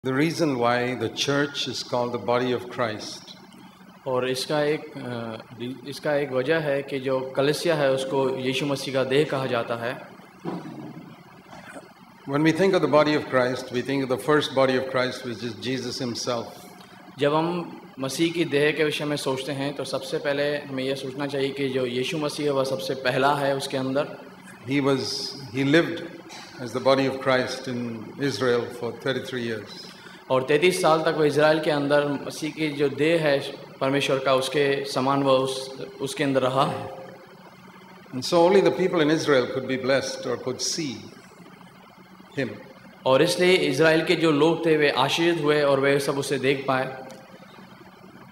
The reason why the church is called the body of Christ और इसका एक वजह है कि जो कलीसिया है उसको यीशु मसीह का देह कहा जाता है। When we think of the body of Christ, we think of the first body of Christ, which is Jesus himself. जब हम मसीह की देह के विषय में सोचते हैं तो सबसे पहले हमें यह सोचना चाहिए कि जो यीशु मसीह है वह सबसे पहला है उसके अंदर। He lived as the body of Christ in Israel for 33 years. और 33 साल तक वो इज़राइल के अंदर मसीह की जो देह है परमेश्वर का उसके समान वह उसके अंदर रहा। And so only the people in Israel could be blessed or could see him. और इसलिए इज़राइल के जो लोग थे वे आशीर्वाद हुए और वे सब उसे देख पाए।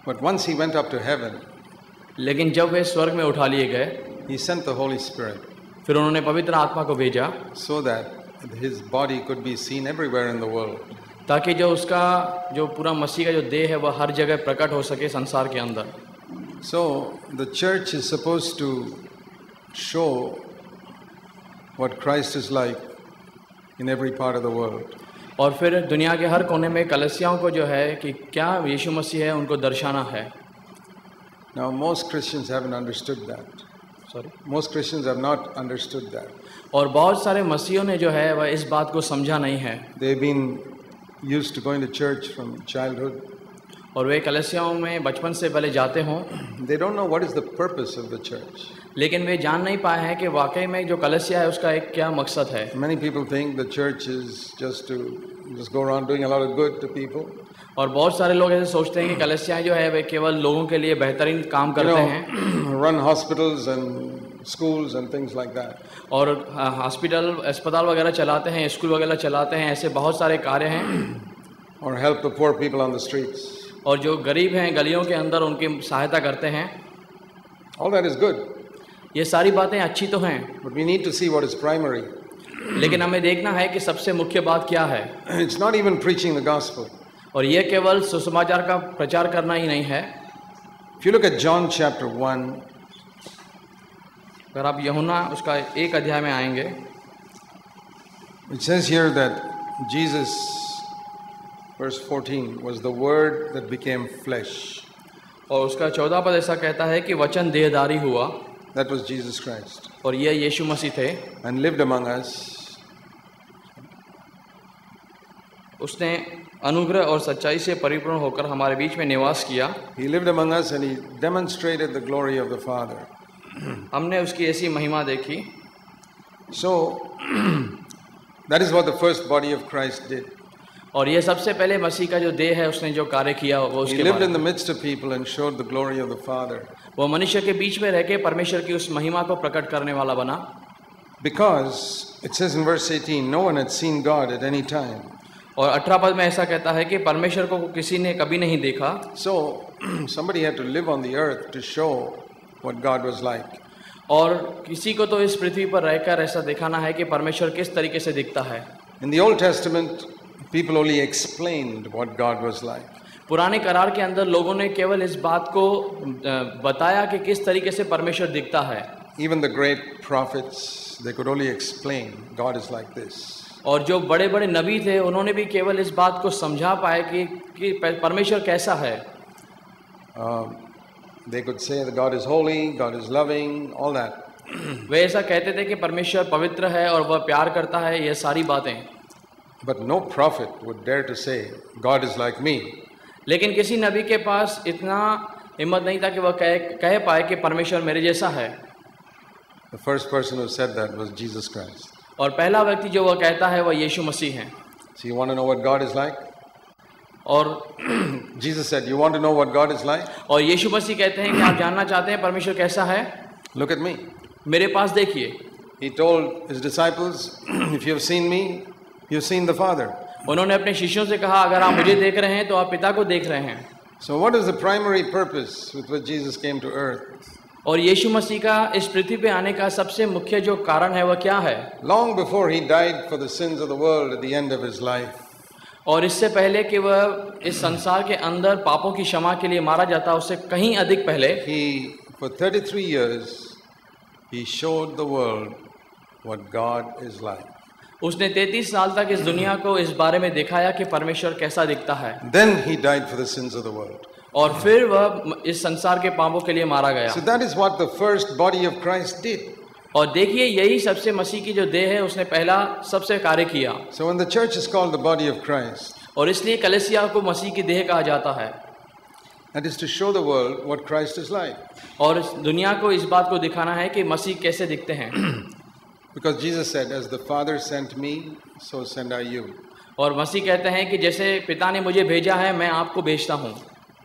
But once he went up to heaven, लेकिन जब वे स्वर्ग में उठा लिए गए, he sent the Holy Spirit, फिर उन्होंने पवित्र आत्मा को भेजा, so that his body could be seen everywhere in the world. ताकि जो उसका जो पूरा मसीह का जो देह है वह हर जगह प्रकट हो सके संसार के अंदर। So the church is supposed to show what Christ is like in every part of the world. और फिर दुनिया के हर कोने में कलीसियाओं को जो है कि क्या यीशु मसीह है उनको दर्शाना है। Now most Christians haven't understood that. Most Christians have not understood that. और बहुत सारे मसीहों ने जो है वह इस बात को समझा नहीं है। They've been used to going to church from childhood. और वे कलीसियाओं में बचपन से पहले जाते हों। They don't know what is the purpose of the church. लेकिन वे जान नहीं पाए हैं कि वाकई में जो कलीसिया है उसका एक क्या मकसद है। Many people think the church is just to go around doing a lot of good to people. और बहुत सारे लोग ऐसे सोचते हैं कि कलीसिया जो है वे केवल लोगों के लिए बेहतरीन काम करते हैं। Run hospitals and schools and things like that. और हॉस्पिटल अस्पताल वगैरह चलाते हैं, स्कूल वगैरह चलाते हैं, ऐसे बहुत सारे कार्य हैं। Or help the poor people on the streets. और जो गरीब हैं गलियों के अंदर उनकी सहायता करते हैं। All that is good. ये सारी बातें अच्छी तो हैं। But we need to see what is primary. लेकिन हमें देखना है कि सबसे मुख्य बात क्या है। It's not even preaching the gospel. और ये केवल सुसमाचार का प्रचार करना ही नहीं है। If you look at John chapter 1, अगर आप यूहन्ना उसका 1 अध्याय में आएंगे, it says here that Jesus, verse 14, was the word that became flesh. और उसका 14 पद ऐसा कहता है कि वचन देहधारी हुआ। That was Jesus Christ. और ये यीशु मसीह थे। And lived among us. उसने अनुग्रह और सच्चाई से परिपूर्ण होकर हमारे बीच में निवास किया। He lived among us and he demonstrated the glory of the Father. हमने उसकी ऐसी महिमा देखी। So that is what the first body of Christ did. और ये सबसे पहले मसीह का जो देह है उसने जो कार्य किया वो उसके He lived in the midst of people and showed the glory of the Father. वो मनुष्य के बीच में रह के परमेश्वर की उस महिमा को प्रकट करने वाला बना। Because it says in verse 18, no one had seen God at any time. और 18 पद में ऐसा कहता है कि परमेश्वर को किसी ने कभी नहीं देखा। So somebody had to live on the earth to show what God was like. और किसी को तो इस पृथ्वी पर रहकर ऐसा दिखाना है कि परमेश्वर किस तरीके से दिखता है। In the Old Testament, people only explained what God was like. पुराने करार के अंदर लोगों ने केवल इस बात को बताया कि किस तरीके से परमेश्वर दिखता है। Even the great prophets, they could only explain God is like this. और जो बड़े बड़े नबी थे उन्होंने भी केवल इस बात को समझा पाए कि परमेश्वर कैसा है। They could say that God is holy, God is loving, all that. वे ऐसा कहते थे कि परमेश्वर पवित्र है और वह प्यार करता है, ये सारी बातें। But no prophet would dare to say God is like me. लेकिन किसी नबी के पास इतना हिम्मत नहीं था कि वह कह पाए कि परमेश्वर मेरे जैसा है। The first person who said that was Jesus Christ. और पहला व्यक्ति जो वह कहता है वह यीशु मसीह है। So you want to know what God is like? और Jesus said, you want to know what God is like? और यीशु मसीह कहते हैं कि आप जानना चाहते हैं परमेश्वर कैसा है? Look at me. मेरे पास देखिए। He told his disciples, if you have seen me, you have seen the Father. उन्होंने अपने शिष्यों से कहा अगर आप मुझे देख रहे हैं तो आप पिता को देख रहे हैं। So what is the primary purpose with which Jesus came to earth? और यीशु मसीह का इस पृथ्वी पे आने का सबसे मुख्य जो कारण है वह क्या है? Long before he died for the sins of the world at the end of his life. और इससे पहले कि वह इस संसार के अंदर पापों की क्षमा के लिए मारा जाता उससे कहीं अधिक पहले For 33 years he showed the world what God is like. उसने 33 साल तक इस दुनिया को इस बारे में दिखाया कि परमेश्वर कैसा दिखता है। Then he died for the sins of the world. और फिर वह इस संसार के पापों के लिए मारा गया। So that is what the first body of Christ did. और देखिए यही सबसे मसीह की जो देह है उसने पहला सबसे कार्य किया। So when the church is called the body of Christ, और इसलिए कलीसिया को मसीह की देह कहा जाता है। that is to show the world what Christ is like. और दुनिया को इस बात को दिखाना है कि मसीह कैसे दिखते हैं। Because Jesus said, as the Father sent me, so send I you. और मसीह कहते हैं कि जैसे पिता ने मुझे भेजा है मैं आपको भेजता हूँ।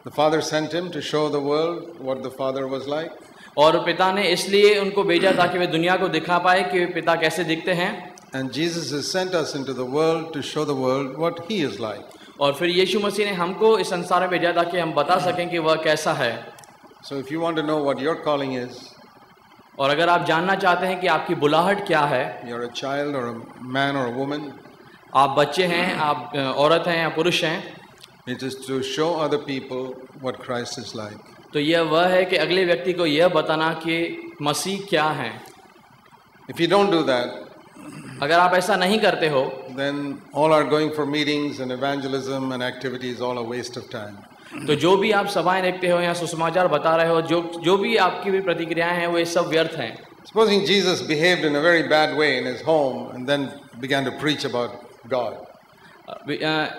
The Father sent him to show the world what the Father was like. और पिता ने इसलिए उनको भेजा ताकि वे दुनिया को दिखा पाए कि पिता कैसे दिखते हैं। And Jesus has sent us into the world to show the world what He is like. और फिर यीशु मसीह ने हमको इस संसार में भेजा ताकि हम बता सकें कि वह कैसा है। So if you want to know what your calling is, और अगर आप जानना चाहते हैं कि आपकी बुलाहट क्या है, you're a child or a man or a woman, आप बच्चे हैं, आप औरत हैं या पुरुष हैं, it is to show other people what Christ is like. तो यह वह है कि अगले व्यक्ति को यह बताना कि मसीह क्या है। If you don't do that, अगर आप ऐसा नहीं करते हो, then all our going for meetings and evangelism and activities all a waste of time. तो जो भी आप सभाएं देखते हो या सुसमाचार बता रहे हो, जो भी आपकी भी प्रतिक्रियाएं हैं, वो ये सब व्यर्थ हैं। Supposing Jesus behaved in a very bad way in his home and then began to preach about God.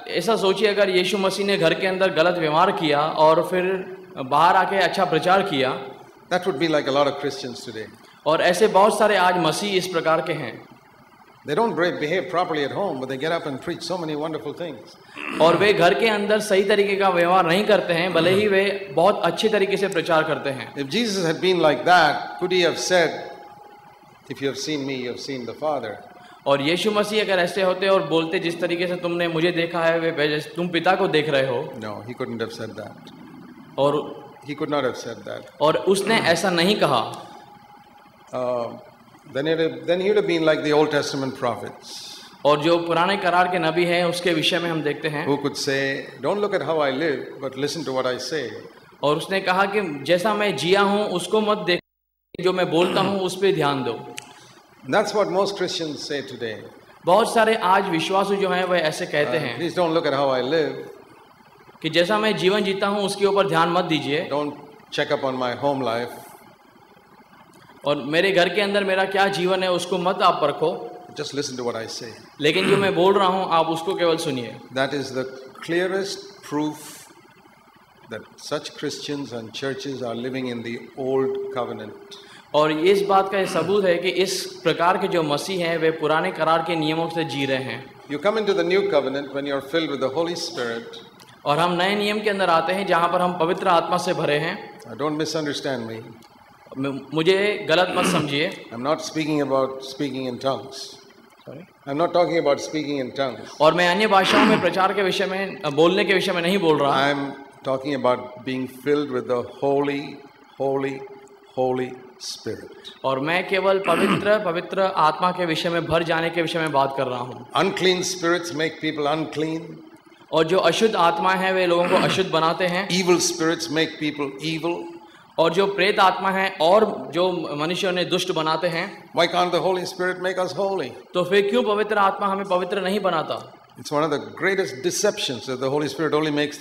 ऐसा सोचिए अगर यीशु मसीह ने घर के अंदर गलत व्यवहार किया और फिर बाहर आके अच्छा प्रचार किया, That would be like a lot of Christians today. और ऐसे बहुत सारे आज मसीह इस प्रकार के हैं। They don't behave properly at home, but they get up and preach so many wonderful things. और वे घर के अंदर सही तरीके का व्यवहार नहीं करते हैं, भले ही वे बहुत अच्छे तरीके से प्रचार करते हैं। If Jesus had been like that, could he have said, "If you have seen me, you have seen the Father"? और यीशु मसीह अगर ऐसे होते और बोलते जिस तरीके से तुमने मुझे देखा है वे तुम पिता को देख रहे हो, No, he couldn't have said that. और He could not have said that. और उसने ऐसा नहीं कहा। Then he would have been like the Old Testament prophets, और जो पुराने करार के नबी हैं उसके विषय में हम देखते हैं, who could say, "Don't look at how I live, but listen to what I say." और उसने कहा कि जैसा मैं जिया हूँ उसको मत देख, जो मैं बोलता हूँ उस पर ध्यान दो। And that's what most Christians say today. बहुत सारे आज विश्वासु जो हैं वह ऐसे कहते हैं Please don't look at how I live. कि जैसा मैं जीवन जीता हूँ उसके ऊपर ध्यान मत दीजिए, Don't check up on my home life. और मेरे घर के अंदर मेरा क्या जीवन है उसको मत आप परखो, Just listen to what I say. लेकिन जो मैं बोल रहा हूँ आप उसको केवल सुनिए। That is the clearest proof that such Christians and churches are living in the old covenant. और इस बात का ये सबूत है कि इस प्रकार के जो मसीह हैं वे पुराने करार के नियमों से जी रहे हैं। You come into the new covenant when you're filled with the Holy Spirit. और हम नए नियम के अंदर आते हैं जहाँ पर हम पवित्र आत्मा से भरे हैं। Don't misunderstand me. मुझे गलत मत समझिए। I'm not speaking about speaking in tongues. I'm not talking about speaking in tongues. और मैं अन्य भाषाओं में प्रचार के विषय में, बोलने के विषय में नहीं बोल रहा। I'm talking about being filled with the Holy, Holy, Holy Spirit. और मैं केवल पवित्र आत्मा के विषय में भर जाने के विषय में बात कर रहा हूँ। Unclean spirits make people unclean. और जो अशुद्ध आत्मा है वे लोगों को अशुद्ध बनाते हैं। Evil spirits make people evil. और जो प्रेत आत्मा है और जो मनुष्यों ने दुष्ट बनाते हैं। Why can't the Holy Spirit make us holy? तो फिर क्यों पवित्र आत्मा हमें पवित्र नहीं बनाता? It's one of the greatest deceptions that the Holy Spirit only makes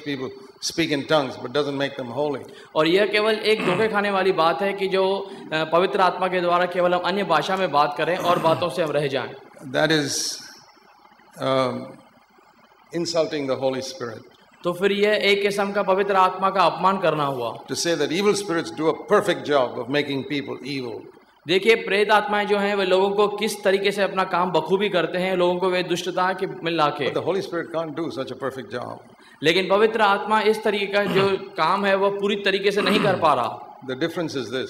people speak in tongues but doesn't make them holy. और यह केवल एक धोखे खाने वाली बात है कि जो पवित्र आत्मा के द्वारा केवल हम अन्य भाषा में बात करें और बातों से हम रह जाएं। That is insulting the Holy Spirit. तो फिर यह एक किस्म का पवित्र आत्मा का अपमान करना हुआ। To say that evil spirits do a perfect job of making people evil. देखिए प्रेत आत्माएं जो हैं वे लोगों को किस तरीके से अपना काम बखूबी करते हैं, लोगों को वे दुष्टता के में लाके। But the Holy Spirit can't do such a perfect job. लेकिन पवित्र आत्मा इस तरीके का जो काम है वो पूरी तरीके से नहीं कर पा रहा। The difference is this.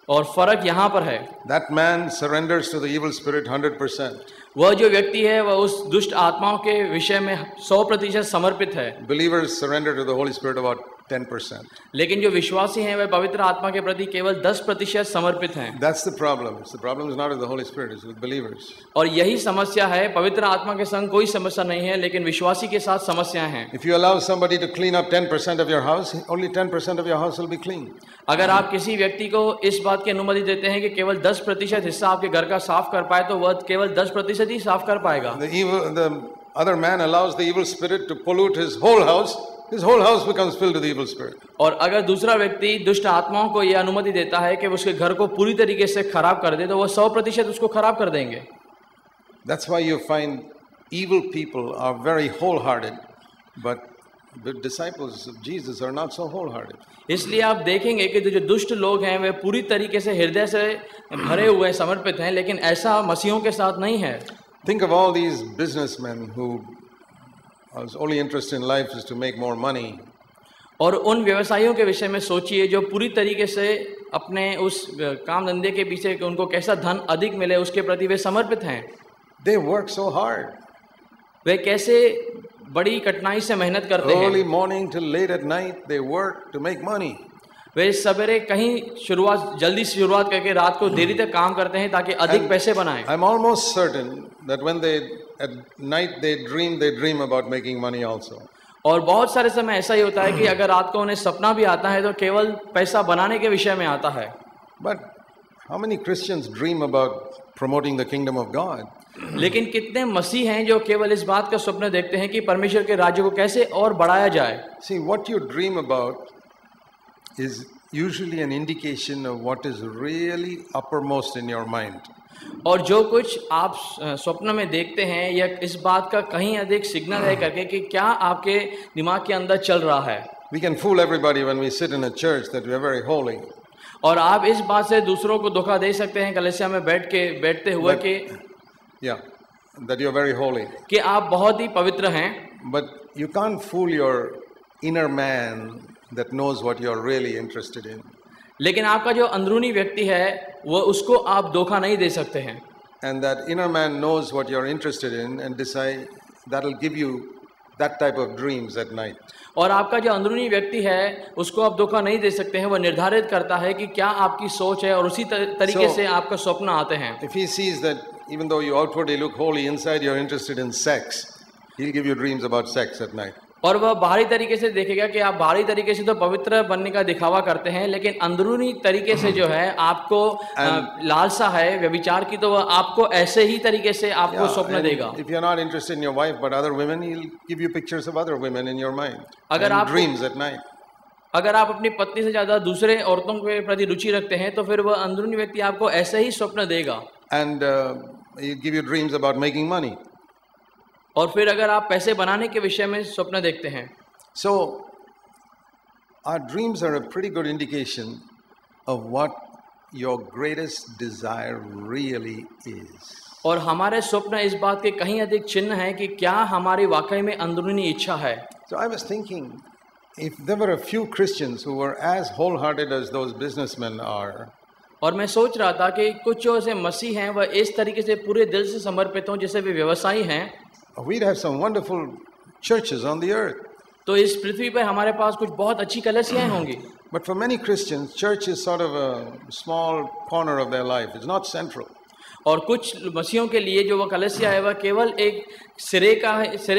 और फर्क यहाँ पर है, That man surrenders to the evil spirit 100%. वह जो व्यक्ति है वह उस दुष्ट आत्माओं के विषय में 100% समर्पित है। Believers surrender to the Holy Spirit about 10%. लेकिन जो विश्वासी हैं वे पवित्र आत्मा के प्रति केवल 10% समर्पित हैं। That's the problem. The problem is not with the Holy Spirit, it's with believers. और यही समस्या है, पवित्र आत्मा के संग कोई समस्या नहीं है, लेकिन विश्वासी के साथ समस्याएं हैं। If you allow somebody to clean up 10% of your house, only 10% of your house will be clean. अगर आप किसी व्यक्ति को इस बात की अनुमति देते हैं कि केवल 10% हिस्सा आपके घर का साफ कर पाए, तो वह केवल 10% ही साफ कर पाएगा। The other man allows the evil spirit to pollute his whole house becomes filled with the evil spirit. और अगर दूसरा व्यक्ति दुष्ट आत्माओं को यह अनुमति देता है कि उसके घर को पूरी तरीके से खराब कर दे, तो वह 100% उसको खराब कर देंगे। That's why you find evil people are very wholehearted, but the disciples of Jesus are not so wholehearted. इसलिए आप देखेंगे कि जो दुष्ट लोग हैं वे पूरी तरीके से हृदय से भरे हुए समर्पित हैं, लेकिन ऐसा मसीहों के साथ नहीं है। Think of all these businessmen whose only interest in life is to make more money. और उन व्यवसायियों के विषय में सोचिए जो पूरी तरीके से अपने उस काम धंधे के पीछे कि उनको कैसा धन अधिक मिले उसके प्रति वे समर्पित हैं। They work so hard. वे कैसे बड़ी कठिनाई से मेहनत करते हैं। Early morning till late at night they work to make money. वे सवेरे कहीं जल्दी से शुरुआत करके रात को देरी तक काम करते हैं ताकि अधिक पैसे बनाएं। I'm almost certain that when at night they dream about making money also. और बहुत सारे समय ऐसा ही होता है कि अगर रात को उन्हें सपना भी आता है तो केवल पैसा बनाने के विषय में आता है। But how many Christians dream about promoting the kingdom of God? लेकिन कितने मसीह हैं जो केवल इस बात का स्वप्न देखते हैं कि परमेश्वर के राज्य को कैसे और बढ़ाया जाए। See, what you dream about is usually an indication of what is really uppermost in your mind. और जो कुछ आप स्वप्न में देखते हैं यह इस बात का कहीं अधिक सिग्नल है करके कि क्या आपके दिमाग के अंदर चल रहा है। We can fool everybody when we sit in a church that we are very holy. और आप इस बात से दूसरों को धोखा दे सकते हैं कलीसिया में बैठते हुए कि that you are very holy. कि आप बहुत ही पवित्र हैं। But you can't fool your inner man that knows what you are really interested in. लेकिन आपका जो अंदरूनी व्यक्ति है वो उसको आप धोखा नहीं दे सकते हैं। And that inner man knows what you are interested in and decide that will give you that type of dreams at night. और आपका जो अंदरूनी व्यक्ति है उसको आप धोखा नहीं दे सकते हैं, वो निर्धारित करता है कि क्या आपकी सोच है और उसी तरीके से आपका स्वप्न आते हैं। If he sees that even though you outwardly look holy, inside you are interested in sex, he'll give you dreams about sex at night. और वह बाहरी तरीके से देखेगा कि आप बाहरी तरीके से तो पवित्र बनने का दिखावा करते हैं, लेकिन अंदरूनी तरीके से जो है आपको लालसा है व्यभिचार की, तो वह आपको ऐसे ही तरीके से आपको स्वप्न देगा। If you are not interested in your wife but other women, he'll give you pictures of other women in your mind. अगर आप dreams at night. अगर आप अपनी पत्नी से ज्यादा दूसरे औरतों के प्रति रुचि रखते हैं तो फिर वह अंदरूनी व्यक्ति आपको ऐसे ही स्वप्न देगा। And he'll give you dreams about making money. और फिर अगर आप पैसे बनाने के विषय में स्वप्न देखते हैं। So our dreams are a pretty good indication of what your greatest desire really is. और हमारे स्वप्न इस बात के कहीं अधिक चिन्ह हैं कि क्या हमारी वाकई में अंदरूनी इच्छा है। So I was thinking, if there were a few Christians who were as wholehearted as those businessmen are, और मैं सोच रहा था कि कुछ जो ऐसे मसीह हैं वह इस तरीके से पूरे दिल से समर्पित हों जैसे वे व्यवसायी हैं, we'd have some wonderful churches on the earth. तो इस पृथ्वी पर हमारे पास कुछ बहुत अच्छी कलीसियाएं होंगी। But for many Christians, church is sort of a small corner of their life. It's not central. और कुछ मसीहों के लिए जो वह कलीसिया है वह केवल एक सिरे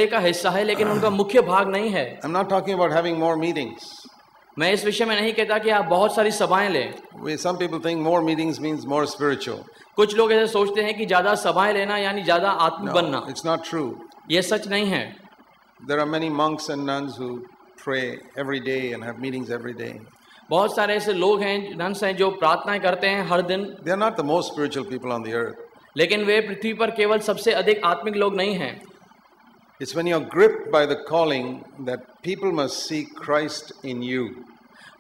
का हिस्सा है, लेकिन उनका मुख्य भाग नहीं है। I'm not talking about having more meetings. मैं इस विषय में नहीं कहता कि आप बहुत सारी सभाएं लें। Some people think more meetings means more spiritual. कुछ लोग ऐसे सोचते हैं कि ज्यादा सभाएं लेना यानी ज्यादा आत्मिक बनना। It's not true. ये सच नहीं है। There are many monks and nuns who pray every day and have meetings every day. बहुत सारे ऐसे लोग हैं, नन्स हैं जो प्रार्थनाएं करते हैं हर दिन। They are not the most spiritual people on the earth. लेकिन वे पृथ्वी पर केवल सबसे अधिक आत्मिक लोग नहीं हैं। It's when you're gripped by the calling that people must see Christ in you.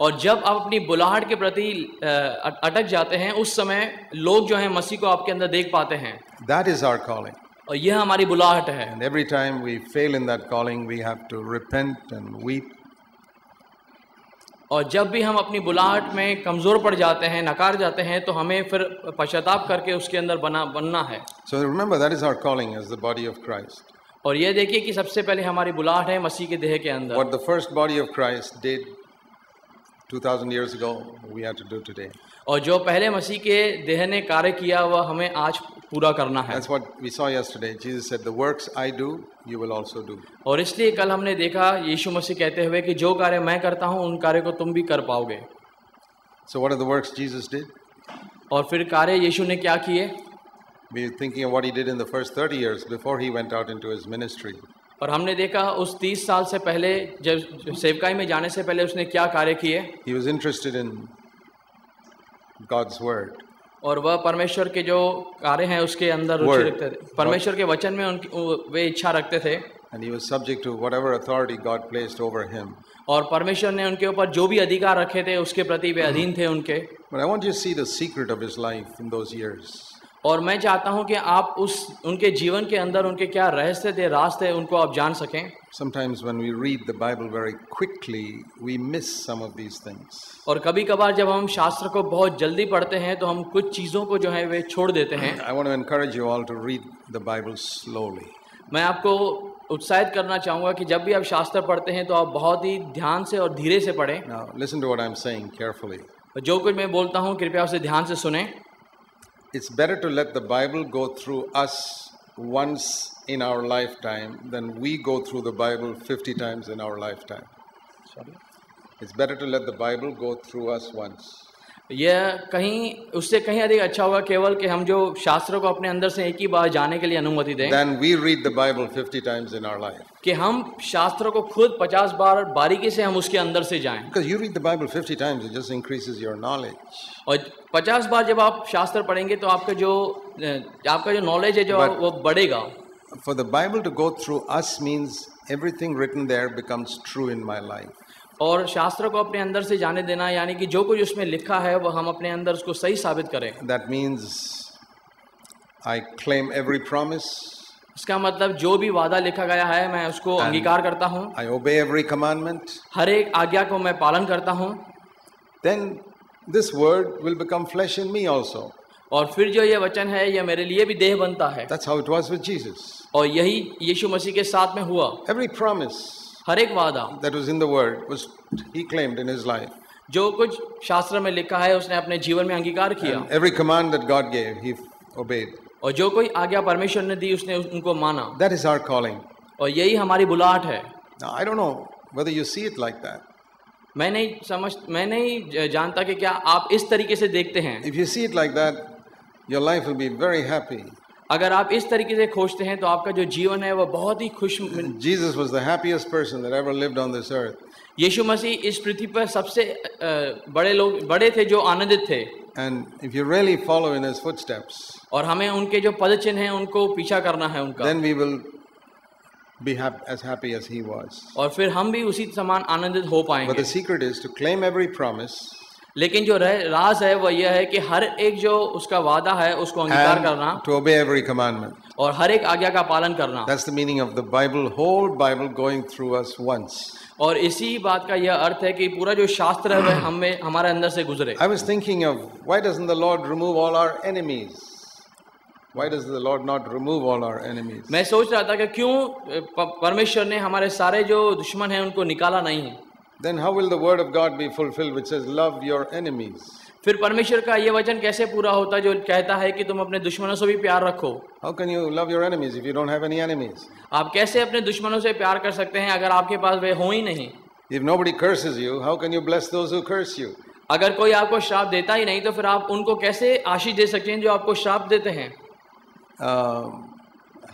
और जब आप अपनी बुलाहट के प्रति अटक जाते हैं उस समय लोग जो हैं मसीह को आपके अंदर देख पाते हैं। That is our calling. और यह हमारी बुलाहट है। And every time we fail in that calling, we have to repent and weep. और जब भी हम अपनी बुलाहट में कमजोर पड़ जाते हैं, नकार जाते हैं, तो हमें फिर पश्चाताप करके उसके अंदर बनना है। So remember, that is our calling as the body of Christ. और ये देखिए कि सबसे पहले हमारी बुलाहट है मसीह के देह के अंदर। What the first body of Christ did 2000 years ago, we have to do today. और जो पहले मसीह के देह ने कार्य किया वह हमें आज पूरा करना है। That's what we saw yesterday. Jesus said, "The works I do, you will also do." और इसलिए कल हमने देखा यीशु मसीह कहते हुए कि जो कार्य मैं करता हूँ उन कार्य को तुम भी कर पाओगे। So what are the works Jesus did? और फिर कार्य यीशु ने क्या किए? We're thinking of what he did in the first 30 years before he went out into his ministry. और हमने देखा उस 30 साल से पहले जब सेवकाई में जाने से पहले उसने क्या कार्य किए। He was interested in God's word. और वह परमेश्वर के जो कार्य हैं उसके अंदर रुचि रखते थे, परमेश्वर के वचन में उनकी वे इच्छा रखते थे। And he was subject to whatever authority God placed over him. और परमेश्वर ने उनके ऊपर जो भी अधिकार रखे थे उसके प्रति वे अधीन थे उनके। But I want you to see the secret of his life in those years. और मैं चाहता हूं कि आप उनके जीवन के अंदर उनके क्या रहस्य थे, राज थे, उनको आप जान सकें। Sometimes when we read the Bible very quickly, we miss some of these things. और कभी-कभार जब हम शास्त्र को बहुत जल्दी पढ़ते हैं तो हम कुछ चीज़ों को जो है वे छोड़ देते हैं। I want to encourage you all to read the Bible slowly. मैं आपको उत्साहित करना चाहूँगा कि जब भी आप शास्त्र पढ़ते हैं तो आप बहुत ही ध्यान से और धीरे से पढ़ें। Now listen to what I'm saying carefully. जो कुछ मैं बोलता हूँ कृपया उसे ध्यान से सुनें। It's better to let the Bible go through us once in our lifetime than we go through the Bible 50 times in our lifetime. Sorry? It's better to let the Bible go through us once. यह उससे कहीं अधिक अच्छा होगा केवल कि हम जो शास्त्रों को अपने अंदर से एक ही बार जाने के लिए अनुमति दें, Then we read the Bible 50 times in our life. कि हम शास्त्रों को खुद 50 बार बारीकी से हम उसके अंदर से जाएं। Because you read the Bible 50 times, it just increases your knowledge. और 50 बार जब आप शास्त्र पढ़ेंगे तो आपका जो नॉलेज है जो वो बढ़ेगा। For the Bible to go through us means everything written there becomes true in my life. और शास्त्र को अपने अंदर से जाने देना यानी कि जो कुछ उसमें लिखा है वो हम अपने अंदर उसको सही साबित करें। That means I claim every promise. इसका मतलब जो भी वादा लिखा गया है मैं उसको अंगीकार करता हूँ। I obey every commandment. हर एक आज्ञा को मैं पालन करता हूँ। Then this word will become flesh in me also. और फिर जो ये वचन है यह मेरे लिए भी देह बनता है। That's how it was with Jesus. और यही यीशु मसीह के साथ में हुआ। Every promise हर एक वादा that was in the word was he claimed in his life. जो कुछ शास्त्र में लिखा है उसने अपने जीवन में अंगीकार किया। And every command that God gave, he obeyed. और जो कोई आज्ञा परमेश्वर ने दी उसने उनको माना। That is our calling. और यही हमारी बुलाहट है। Now I don't know whether you see it like that. मैं नहीं जानता कि क्या आप इस तरीके से देखते हैं। If you see it like that, your life will be very happy. अगर आप इस तरीके से खोजते हैं तो आपका जो जीवन है वो बहुत ही खुश। Jesus was the happiest person that ever lived on this earth. यीशु मसीह इस पृथ्वी पर सबसे बड़े थे जो आनंदित थे। And if you really follow in his footsteps, और हमें उनके जो पदचिन्ह हैं उनको पीछा करना है उनका। then we will be as happy as he was. और फिर हम भी उसी समान आनंदित हो पाएंगे। But the secret is to claim every promise. लेकिन जो राज है वह यह है कि हर एक जो उसका वादा है उसको अंगीकार करना। And to obey every commandment. और हर एक आज्ञा का पालन करना। That's the meaning of the Bible, whole Bible going through us once. और इसी बात का यह अर्थ है कि पूरा जो शास्त्र है वह हमारे अंदर से गुजरे। I was thinking of why doesn't the Lord remove all our enemies? Why does the Lord not remove all our enemies? मैं सोच रहा था कि क्यों परमेश्वर ने हमारे सारे जो दुश्मन हैं उनको निकाला नहीं है। Then how will the word of God be fulfilled which says love your enemies? फिर परमेश्वर का ये वचन कैसे पूरा होता जो कहता है कि तुम अपने दुश्मनों से भी प्यार रखो। How can you love your enemies if you don't have any enemies? आप कैसे अपने दुश्मनों से प्यार कर सकते हैं अगर आपके पास वे हो ही नहीं। If nobody curses you, how can you bless those who curse you? अगर कोई आपको श्राप देता ही नहीं तो फिर आप उनको कैसे आशीष दे सकते हैं जो आपको श्राप देते हैं।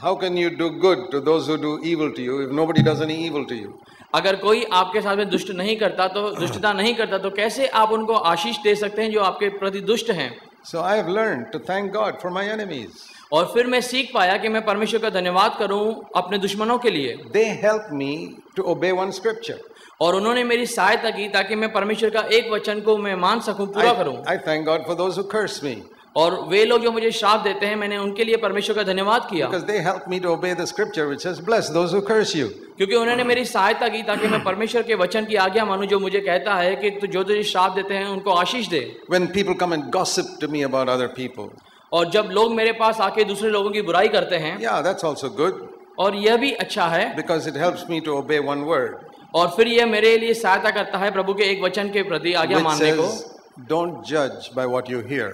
How can you do good to those who do evil to you if nobody does any evil to you? अगर कोई आपके साथ में दुष्ट नहीं करता तो दुष्टता नहीं करता तो कैसे आप उनको आशीष दे सकते हैं जो आपके प्रति दुष्ट हैं। So I have learned to thank God for my enemies. और फिर मैं सीख पाया कि मैं परमेश्वर का धन्यवाद करूं अपने दुश्मनों के लिए। They helped me to obey one scripture. और उन्होंने मेरी सहायता की ताकि मैं परमेश्वर का एक वचन को मैं मान सकूं, पूरा करूं। I thank God for those who curse me. और वे लोग जो मुझे श्राप देते हैं मैंने उनके लिए परमेश्वर का धन्यवाद किया। Because they helped me to obey the scripture which says bless those who curse you. क्योंकि उन्होंने मेरी सहायता की ताकि मैं परमेश्वर के वचन की आज्ञा मानूं जो मुझे कहता है कि जो तुझे श्राप देते हैं उनको आशीष दे। When people come and gossip to me about other people. और जब लोग मेरे पास आके दूसरे लोगों की बुराई करते हैं। Yeah, that's also good. और यह भी अच्छा है। Because it helps me to obey one word. और फिर ये मेरे लिए सहायता करता है प्रभु के एक वचन के प्रति आज्ञा which मानने को, says, don't judge by what you hear.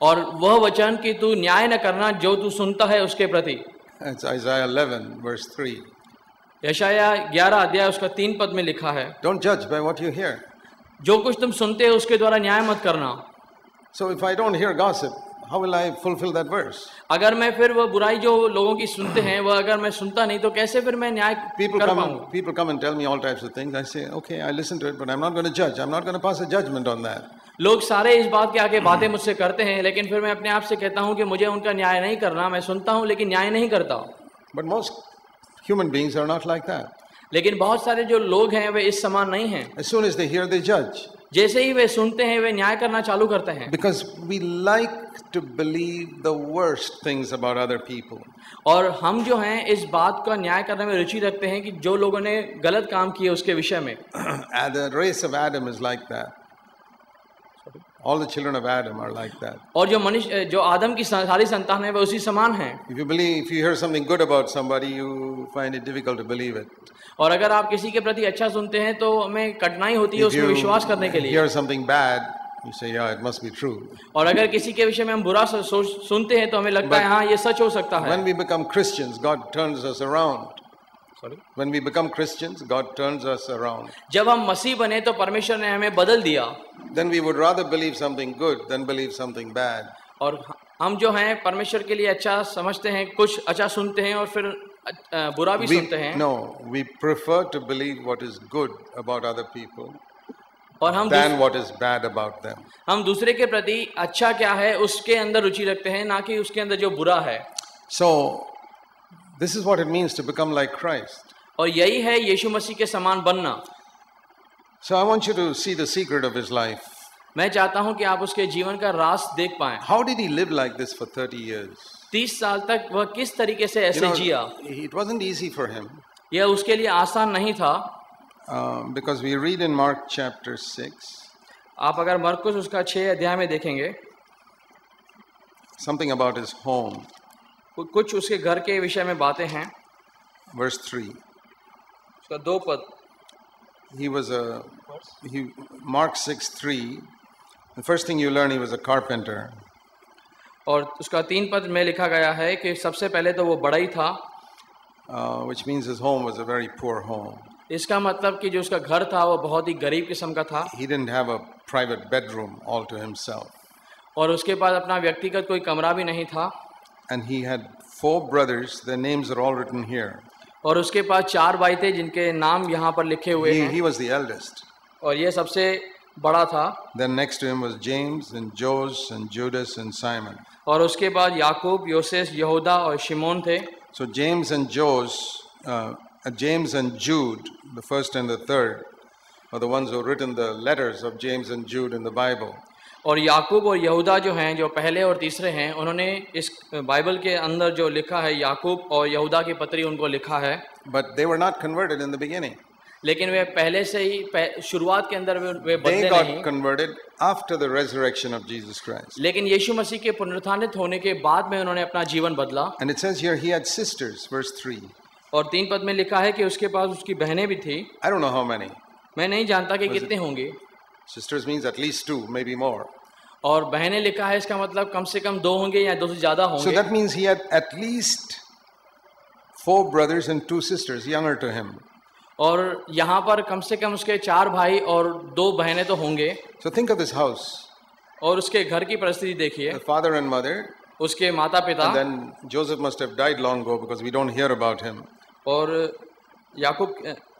और वह वचन कि तू न्याय न करना जो तू सुनता है उसके प्रति। It's Isaiah 11 verse 3. यशाया 11 अध्याय उसका 3 पद में लिखा है, Don't judge by what you hear. जो कुछ तुम सुनते हो उसके द्वारा न्याय मत करना। So if I don't hear gossip, how will I fulfill that verse? अगर मैं फिर वह बुराई जो लोगों की सुनते हैं वह अगर मैं सुनता नहीं तो कैसे फिर मैं न्याय कर पाऊंगा? People come and tell me all types of things. I say, okay, I listen to it, but I'm not going to judge. I'm not going to pass a judgment on that. लोग सारे इस बात के आगे बातें मुझसे करते हैं, लेकिन फिर मैं अपने आप से कहता हूं कि मुझे उनका न्याय नहीं करना। मैं सुनता हूं लेकिन न्याय नहीं करता। But most human beings are not like that. लेकिन बहुत सारे जो लोग हैं वे इस समान नहीं हैं। As soon as they hear, they judge. जैसे ही वे सुनते हैं वे न्याय करना चालू करते हैं। Because we like to believe the worst things about other people. और हम जो हैं इस बात का न्याय करने में रुचि रखते हैं कि जो लोगों ने गलत काम किए उसके विषय में। The race of Adam is like that. All the children of Adam are like that. और जो मनुष्य जो आदम की सारी संतान है वे उसी समान हैं। If you hear something good about somebody, you find it difficult to believe it. और अगर आप किसी के प्रति अच्छा सुनते हैं तो हमें कठिनाई होती है उसमें विश्वास करने के लिए। Hear something bad, you say, yeah, it must be true. और अगर किसी के विषय में हम बुरा सुनते हैं तो हमें लगता है हाँ ये सच हो सकता है। When we become Christians, God turns us around. When we become Christians, God turns us around. जब हम मसीह बने तो परमेश्वर ने हमें बदल दिया। Then we would rather believe something good than believe something bad. और हम जो हैं परमेश्वर के लिए अच्छा समझते हैं, कुछ अच्छा सुनते हैं और फिर बुरा भी सुनते हैं। No, we prefer to believe what is good about other people और हम than what is bad about them. हम दूसरे के प्रति अच्छा क्या है उसके अंदर रुचि रखते हैं, ना कि उसके अंदर जो बुरा है। So this is what it means to become like Christ. और यही है यीशु मसीह के समान बनना। So I want you to see the secret of his life. मैं चाहता हूं कि आप उसके जीवन का राज देख पाएं। How did he live like this for 30 years? 30 साल तक वह किस तरीके से ऐसे जिया। It wasn't easy for him. यह उसके लिए आसान नहीं था। Because we read in Mark chapter 6. आप अगर मरकुस उसका 6 अध्याय में देखेंगे, something about his home. कुछ उसके घर के विषय में बातें हैं। Verse 3. उसका 2 पद। Mark 6:3. The first thing you learn, he was a carpenter. और उसका 3 पद में लिखा गया है कि सबसे पहले तो वो बढ़ई था। Which means his home was a very poor home. इसका मतलब कि जो उसका घर था वो बहुत ही गरीब किस्म का था। He didn't have a private bedroom all to himself. और उसके पास अपना व्यक्तिगत कोई कमरा भी नहीं था। And he had 4 brothers. Their names are all written here. और उसके पास 4 भाई थे जिनके नाम यहाँ पर लिखे हुए हैं। He was the eldest. और ये सबसे बड़ा था। Then next to him was James and Joses and Judas and Simon. और उसके बाद याकूब, योसेस, यहूदा और शिमोन थे। So James and Jude, the first and the third, are the ones who written the letters of James and Jude in the Bible. और याकूब और यहूदा जो हैं, जो पहले और तीसरे हैं, उन्होंने इस बाइबल के अंदर जो लिखा है याकूब और यहूदा की पत्री उनको लिखा है। But they were not converted in the beginning. लेकिन वे पहले से ही शुरुआत के अंदर वे बदले नहीं। They got नहीं। converted after the resurrection of Jesus Christ. लेकिन यीशु मसीह के पुनरुत्थानित होने के बाद में उन्होंने अपना जीवन बदला। And it says here he had sisters, verse 3. और 3 पद में लिखा है कि उसके पास उसकी बहनें भी थी। I don't know how many. मैं नहीं जानता कि कितने होंगे। Sisters means at least 2, maybe more. और बहनें लिखा है, इसका मतलब कम से कम 2 होंगे या 2 से ज्यादा होंगे। So that means he had at least 4 brothers and 2 sisters younger to him. और यहाँ पर कम से कम उसके 4 भाई और 2 बहनें तो होंगे। So think of this house. और उसके घर की परिस्थिति देखिए। The father and mother. उसके माता पिता। And then Joseph must have died long ago because we don't hear about him. और याकूब,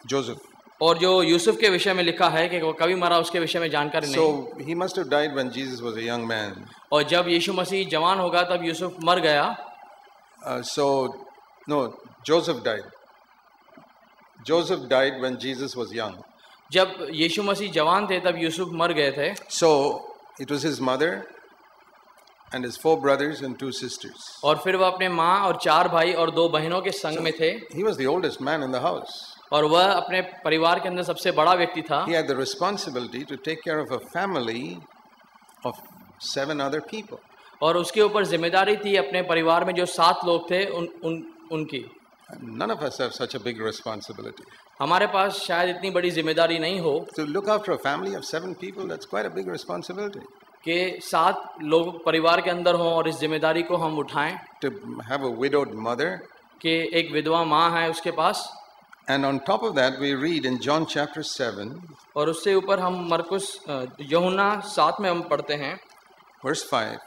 Joseph. और जो यूसुफ के विषय में लिखा है कि वो कभी मरा उसके विषय में जानकारी नहीं। So he must have died when Jesus was a young man. और जब यीशु मसीह जवान होगा तब यूसुफ मर गया। Joseph died. Joseph died when Jesus was young. जब यीशु मसीह जवान थे तब यूसुफ मर गए थे। So it was his mother and his 4 brothers and 2 sisters. और फिर वह अपने माँ और 4 भाई और 2 बहनों के संग में थे। He was the oldest man in the house. और वह अपने परिवार के अंदर सबसे बड़ा व्यक्ति था। He had the responsibility to take care of a family of 7 other people. और उसके ऊपर जिम्मेदारी थी अपने परिवार में जो 7 लोग थे उनकी। None of us have such a big responsibility. हमारे पास शायद इतनी बड़ी जिम्मेदारी नहीं हो To look after a family of 7 people, that's quite a big responsibility. कि 7 लोग परिवार के अंदर हों और इस जिम्मेदारी को हम उठाएं To have a widowed mother. कि एक विधवा माँ है उसके पास, And on top of that, we read in John chapter 7, और उससे ऊपर हम मरकुस यूहन्ना 7 में हम पढ़ते हैं verse 5,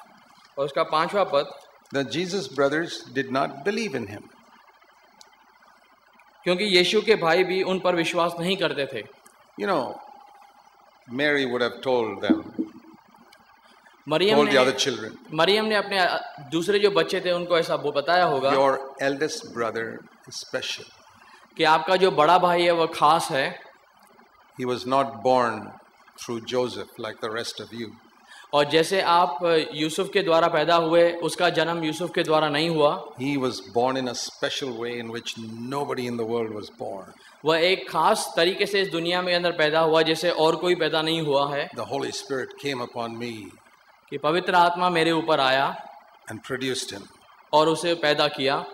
और उसका 5वां पद, that Jesus' brothers did not believe in him. क्योंकि यीशु के भाई भी उन पर विश्वास नहीं करते थे. You know, Mary would have told them, Maryam told the other children, ने अपने दूसरे जो बच्चे थे उनको ऐसा बताया होगा your eldest brother is special. कि आपका जो बड़ा भाई है वह खास है. He was not born through Joseph like the rest of you. और जैसे आप यूसुफ के द्वारा पैदा हुए, उसका जन्म यूसुफ के द्वारा नहीं हुआ. He was born in a special way in which nobody in the world was born. वह एक खास तरीके से इस दुनिया में अंदर पैदा हुआ जैसे और कोई पैदा नहीं हुआ है. The Holy Spirit came upon me कि पवित्र आत्मा मेरे ऊपर आया and produced him. और उसे पैदा किया.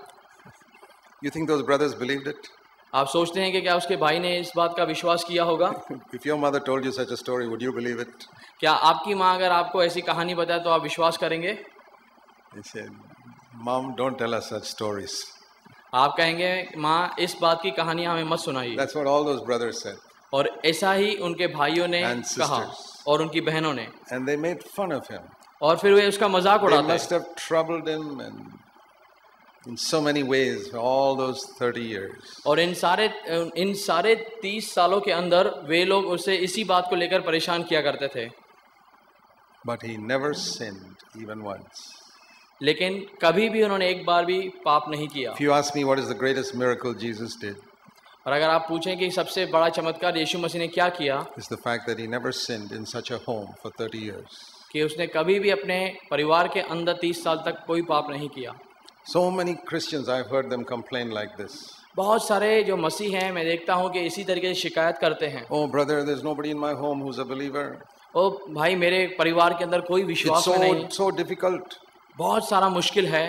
You think those brothers believed it? आप सोचते हैं कि क्या उसके भाई ने इस बात का विश्वास किया होगा? If your mother told you such a story, would you believe it? क्या आपकी माँ अगर आपको ऐसी कहानी बताए तो आप विश्वास करेंगे? They said, Mom, don't tell us such stories. आप कहेंगे माँ इस बात की कहानियाँ हमें मत सुनाइए. That's what all those brothers said. और ऐसा ही उनके भाइयों ने And कहा sisters. और उनकी बहनों ने. And they made fun of him. और फिर वे उसका मजाक They उड़ाते. must have troubled him and in so many ways for all those 30 years. और इन सारे 30 सालों के अंदर वे लोग उसे इसी बात को लेकर परेशान किया करते थे. But he never sinned even once. लेकिन कभी भी उन्होंने एक बार भी पाप नहीं किया. If you ask me what is the greatest miracle Jesus did, और अगर आप पूछें कि सबसे बड़ा चमत्कार यीशु मसीह ने क्या किया, it's the fact that he never sinned in such a home for 30 years. कि उसने कभी भी अपने परिवार के अंदर 30 साल तक कोई पाप नहीं किया. So many Christians, I've heard them complain like this. बहुत सारे जो मसीह हैं मैं देखता हूँ कि इसी तरीके से शिकायत करते हैं. Oh brother, there's nobody in my home who's a believer. ओ भाई मेरे परिवार के अंदर कोई It's विश्वास में नहीं. so difficult. बहुत सारा मुश्किल है.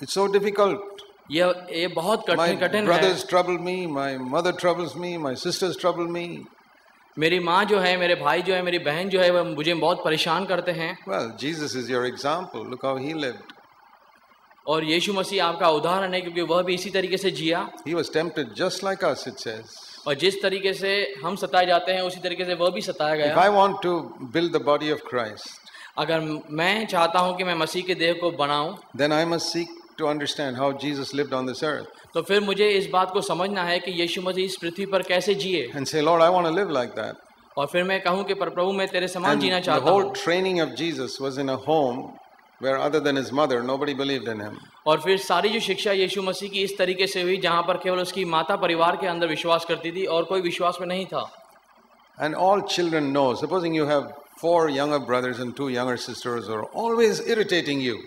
It's so difficult. ये बहुत My कठिन है. brothers trouble me, my mother troubles me, my sisters trouble me. मेरी माँ जो है, मेरे भाई जो है, मेरी बहन जो है वह मुझे बहुत परेशान करते हैं. Well, Jesus is your example. Look how he lived. और यीशु मसीह आपका उदाहरण है क्योंकि वह भी इसी तरीके से जिया. He was tempted just like us, it says. और जिस तरीके से हम सताए जाते हैं उसी तरीके से वह भी सताया If गया. I want to build the body of Christ, अगर मैं चाहता हूं कि मैं मसीह के देह को बनाऊं, then I must seek to understand how Jesus lived on this earth तो फिर मुझे इस बात को समझना है कि यीशु मसीह इस पृथ्वी पर कैसे जिए. and say, Lord, I want to live like that. और फिर मैं कहूं कि प्रभु मैं तेरे समान And जीना the चाहता whole हूं. training of Jesus was in a home where other than his mother, nobody believed in him. और फिर सारी जो शिक्षा यीशु मसीह की इस तरीके से हुई जहां पर केवल उसकी माता परिवार के अंदर विश्वास करती थी और कोई विश्वास में नहीं था. And all children know, supposing you have 4 younger brothers and 2 younger sisters who are always irritating you.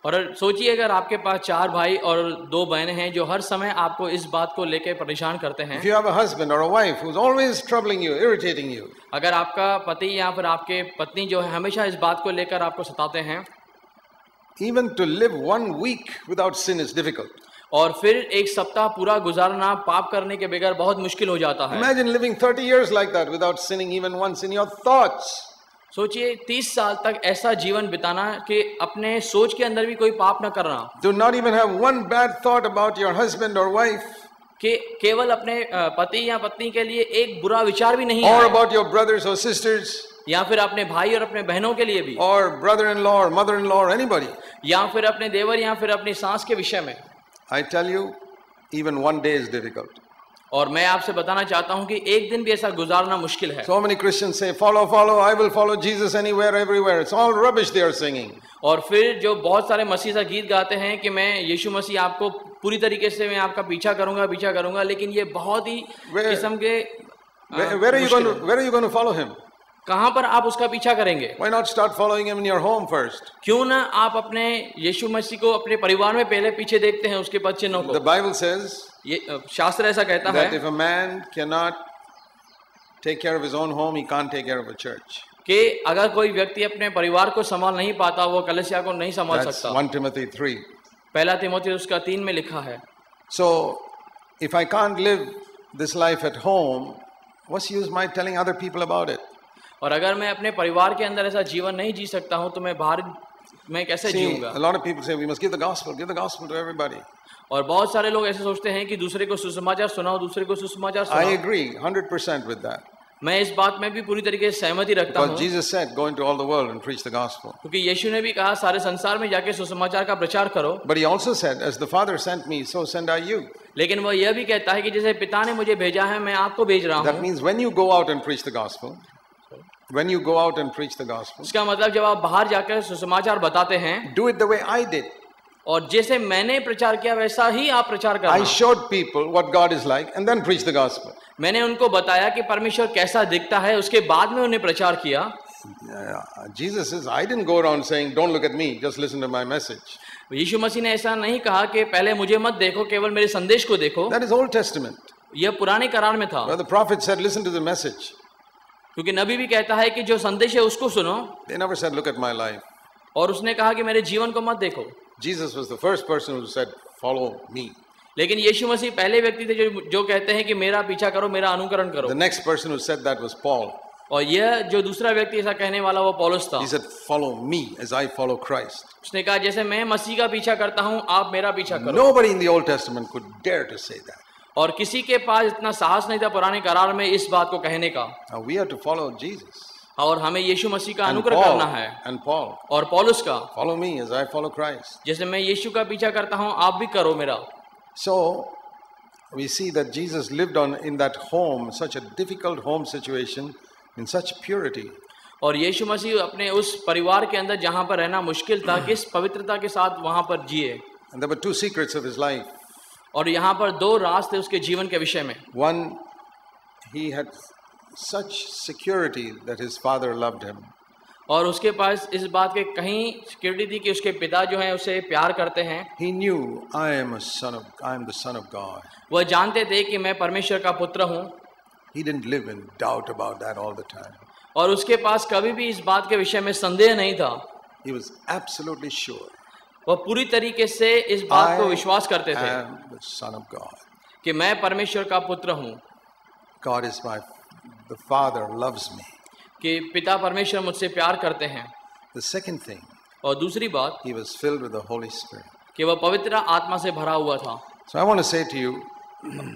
और सोचिए अगर आपके पास 4 भाई और 2 बहनें हैं जो हर समय आपको इस बात को लेकर परेशान करते हैं. If you have a husband or a wife who's always troubling you, irritating you, अगर आपका पति या फिर आपके पत्नी जो है हमेशा इस बात को लेकर आपको सताते हैं, even to live 1 week without sin is difficult. और फिर एक सप्ताह पूरा गुजारना पाप करने के बगैर बहुत मुश्किल हो जाता है. Imagine living 30 years like that without sinning even once in your thoughts. सोचिए 30 साल तक ऐसा जीवन बिताना कि अपने सोच के अंदर भी कोई पाप न करना. Do not even have one bad thought about your husband or wife, कि केवल अपने पति या पत्नी के लिए एक बुरा विचार भी नहीं or आए, about your brothers or sisters, या फिर अपने भाई और अपने बहनों के लिए भी, or brother-in-law or mother-in-law or anybody. या फिर अपने देवर या फिर अपनी सास के विषय में. I tell you, even one day is difficult. और मैं आपसे बताना चाहता हूं कि एक दिन भी ऐसा गुजारना मुश्किल है. So many Christians say, follow, follow, I will follow Jesus anywhere, everywhere. It's all rubbish they are singing. और फिर जो बहुत सारे मसीहा गीत गाते हैं कि मैं यीशु मसीह आपको पूरी तरीके से मैं आपका पीछा करूंगा, लेकिन ये बहुत ही किस्म के Where are you going to follow him? कहां पर आप उसका पीछा करेंगे? Why not start following him in your home first? क्यों ना आप अपने यीशु मसीह को अपने परिवार में पहले पीछे देखते हैं उसके बाद चिन्हों The को. Bible says ये शास्त्र ऐसा कहता that है if a man cannot take care of his own home, he can't take care of a church. कि अगर कोई व्यक्ति अपने परिवार को संभाल नहीं पाता वो कलीसिया को नहीं संभाल That's सकता. 1 Timothy 3. पहला तिमोथी उसका 3 में लिखा है. So, if I can't live this life at home, what's the use my telling other people about it? और अगर मैं अपने परिवार के अंदर ऐसा जीवन नहीं जी सकता हूँ तो मैं बाहर मैं कैसे See, जीऊंगा? a lot of people say we must give the gospel to everybody. और बहुत सारे लोग ऐसे सोचते हैं कि दूसरे को सुसमाचार सुनाओ, दूसरे को सुसमाचार I सुनाओ। agree 100% with that. मैं इस बात में भी पूरी तरीके से सहमति रखता Because हूँ, Jesus said, go into all the world and preach the gospel. क्योंकि यीशु ने भी कहा सारे संसार में जाके सुसमाचार का प्रचार करो। But he also said, as the Father sent me, so send I you. लेकिन वह यह भी कहता है कि जैसे पिता ने मुझे भेजा है मैं आपको भेज रहा That हूँ। means when you go out and preach the gospel, इसका मतलब जब आप बाहर जाकर सुसमाचार बताते हैं, do it the way I did. और जैसे मैंने प्रचार किया वैसा ही आप प्रचार I करना। showed people what God is like and then preach the gospel. मैंने उनको बताया कि परमेश्वर कैसा दिखता है, उसके बाद में उन्हें प्रचार किया। Jesus says, I didn't go around saying, don't look at me, just listen to my message. यीशु मसीह ने ऐसा नहीं कहा कि पहले मुझे मत देखो, केवल मेरे संदेश को देखो। That is Old Testament. यह पुराने करार में था, Where the prophet said, listen to the message. क्योंकि नबी भी कहता है कि जो संदेश है उसको सुनो, They never said, look at my life. और उसने कहा कि मेरे जीवन को मत देखो। Jesus was the first person who said, follow me. लेकिन यीशु मसीह पहले व्यक्ति थे जो कहते हैं कि मेरा पीछा करो, मेरा अनुकरण करो। The next person who said that was Paul. और यह जो दूसरा व्यक्ति ऐसा कहने वाला वो पौलुस था। He said, follow me as I follow Christ. उसने कहा जैसे मैं मसीह का पीछा करता हूँ, आप मेरा पीछा करो। Nobody in the Old Testament could dare to say that. और किसी के पास इतना साहस नहीं था पुराने करार में इस बात को कहने का। Now we have to follow Jesus. और हमें यीशु मसीह का And अनुकरण करना है, Paul. और पौलुस का। Follow me as I follow Christ. जैसे मैं यीशु का पीछा करता हूँ, आप भी करो मेरा। So we see that Jesus lived in that home, such a difficult home situation, in such purity. और यीशु मसीह अपने उस परिवार के अंदर जहाँ पर रहना मुश्किल था, किस पवित्रता के साथ वहाँ पर जिए। And there were two secrets of his life. और यहाँ पर दो राज थे उसके जीवन के विषय में। One, he had such security that his father loved him. और उसके पास इस बात के कहीं सिक्योरिटी थी कि उसके पिता जो हैं उसे प्यार करते हैं। He knew, I am the son of God. वह जानते थे कि मैं परमेश्वर का पुत्र हूँ। He didn't live in doubt about that all the time. और उसके पास कभी भी इस बात के विषय में संदेह नहीं था। He was absolutely sure. वह पूरी तरीके से इस बात को विश्वास करते थे I am the son of God. कि मैं परमेश्वर का पुत्र हूँ, God is the Father loves me. कि पिता परमेश्वर मुझसे प्यार करते हैं। The second thing, और दूसरी बात, he was filled with the Holy Spirit. कि वह पवित्र आत्मा से भरा हुआ था। So I want to say to you,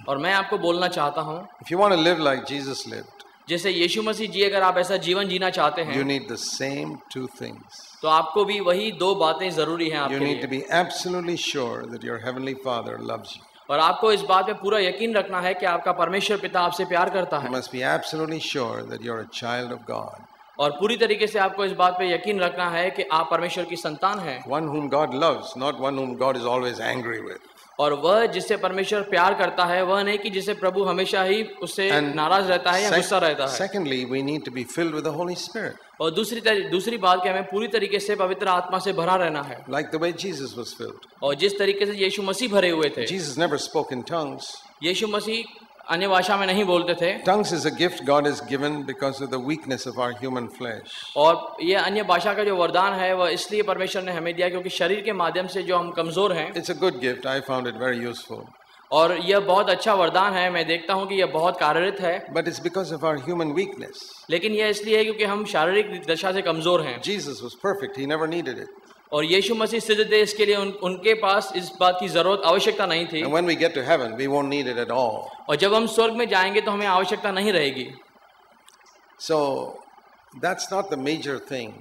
और मैं आपको बोलना चाहता हूँ, if you want to live like Jesus lived, जैसे यीशु मसीह जी अगर आप ऐसा जीवन जीना चाहते हैं, you need the same two things. तो आपको भी वही दो बातें जरूरी हैं You आपके need to लिए। be absolutely sure that your heavenly Father loves you. और आपको इस बात पे पूरा यकीन रखना है कि आपका परमेश्वर पिता आपसे प्यार करता You है। must be absolutely sure that you're a child of God. और पूरी तरीके से आपको इस बात पे यकीन रखना है कि आप परमेश्वर की संतान हैं, One whom God loves, not one whom God is always angry with. और वह जिससे परमेश्वर प्यार करता है, वह नहीं कि जिसे प्रभु हमेशा ही उससे नाराज रहता है या गुस्सा रहता है। Secondly, we need to be filled with the Holy Spirit, और दूसरी बात कि हमें पूरी तरीके से पवित्र आत्मा से भरा रहना है, like the way Jesus was filled. और जिस तरीके से यीशु मसीह भरे हुए थे। Jesus never spoke in tongues. यीशु मसीह अन्य भाषा में नहीं बोलते थे। Tongues is a gift God has given because of the weakness of our human flesh. और ये अन्य भाषा का जो वरदान है वह इसलिए परमेश्वर ने हमें दिया क्योंकि शरीर के माध्यम से जो हम कमजोर हैं। It's a good gift. I found it very useful. और यह बहुत अच्छा वरदान है, मैं देखता हूँ कि यह बहुत कार्यरत है। But it's because of our human weakness. लेकिन यह इसलिए है क्योंकि हम शारीरिक दशा से कमजोर हैं। Jesus was perfect. He never needed it. और यीशु मसीह सिद्ध थे, इसके लिए उनके पास इस बात की जरूरत आवश्यकता नहीं थी। And when we get to heaven, we won't need it at all. और जब हम स्वर्ग में जाएंगे तो हमें आवश्यकता नहीं रहेगी। So that's not the major thing.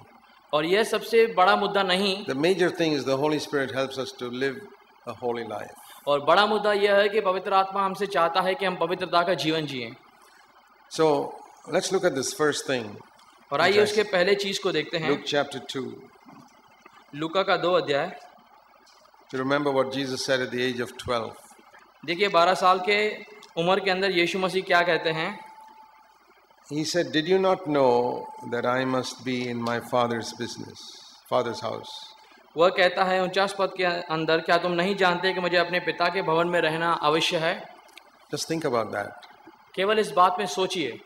और यह सबसे बड़ा मुद्दा नहीं। The major thing is the Holy Spirit helps us to live a holy life. और बड़ा मुद्दा यह है कि पवित्र आत्मा हमसे चाहता है कि हम पवित्रता का जीवन जिएं। So let's look at this first thing. और आइए उसके पहले चीज को देखते हैं। Luke chapter 2. लूका का 2 अध्याय। To remember what Jesus said at the age of 12. देखिए 12 साल के उम्र के अंदर यीशु मसीह क्या कहते हैं। He said, "Did you not know that I must be in my Father's business, Father's house?" वह कहता है 49 पद के अंदर, क्या तुम नहीं जानते कि मुझे अपने पिता के भवन में रहना अवश्य है। Just think about that. केवल इस बात में सोचिए।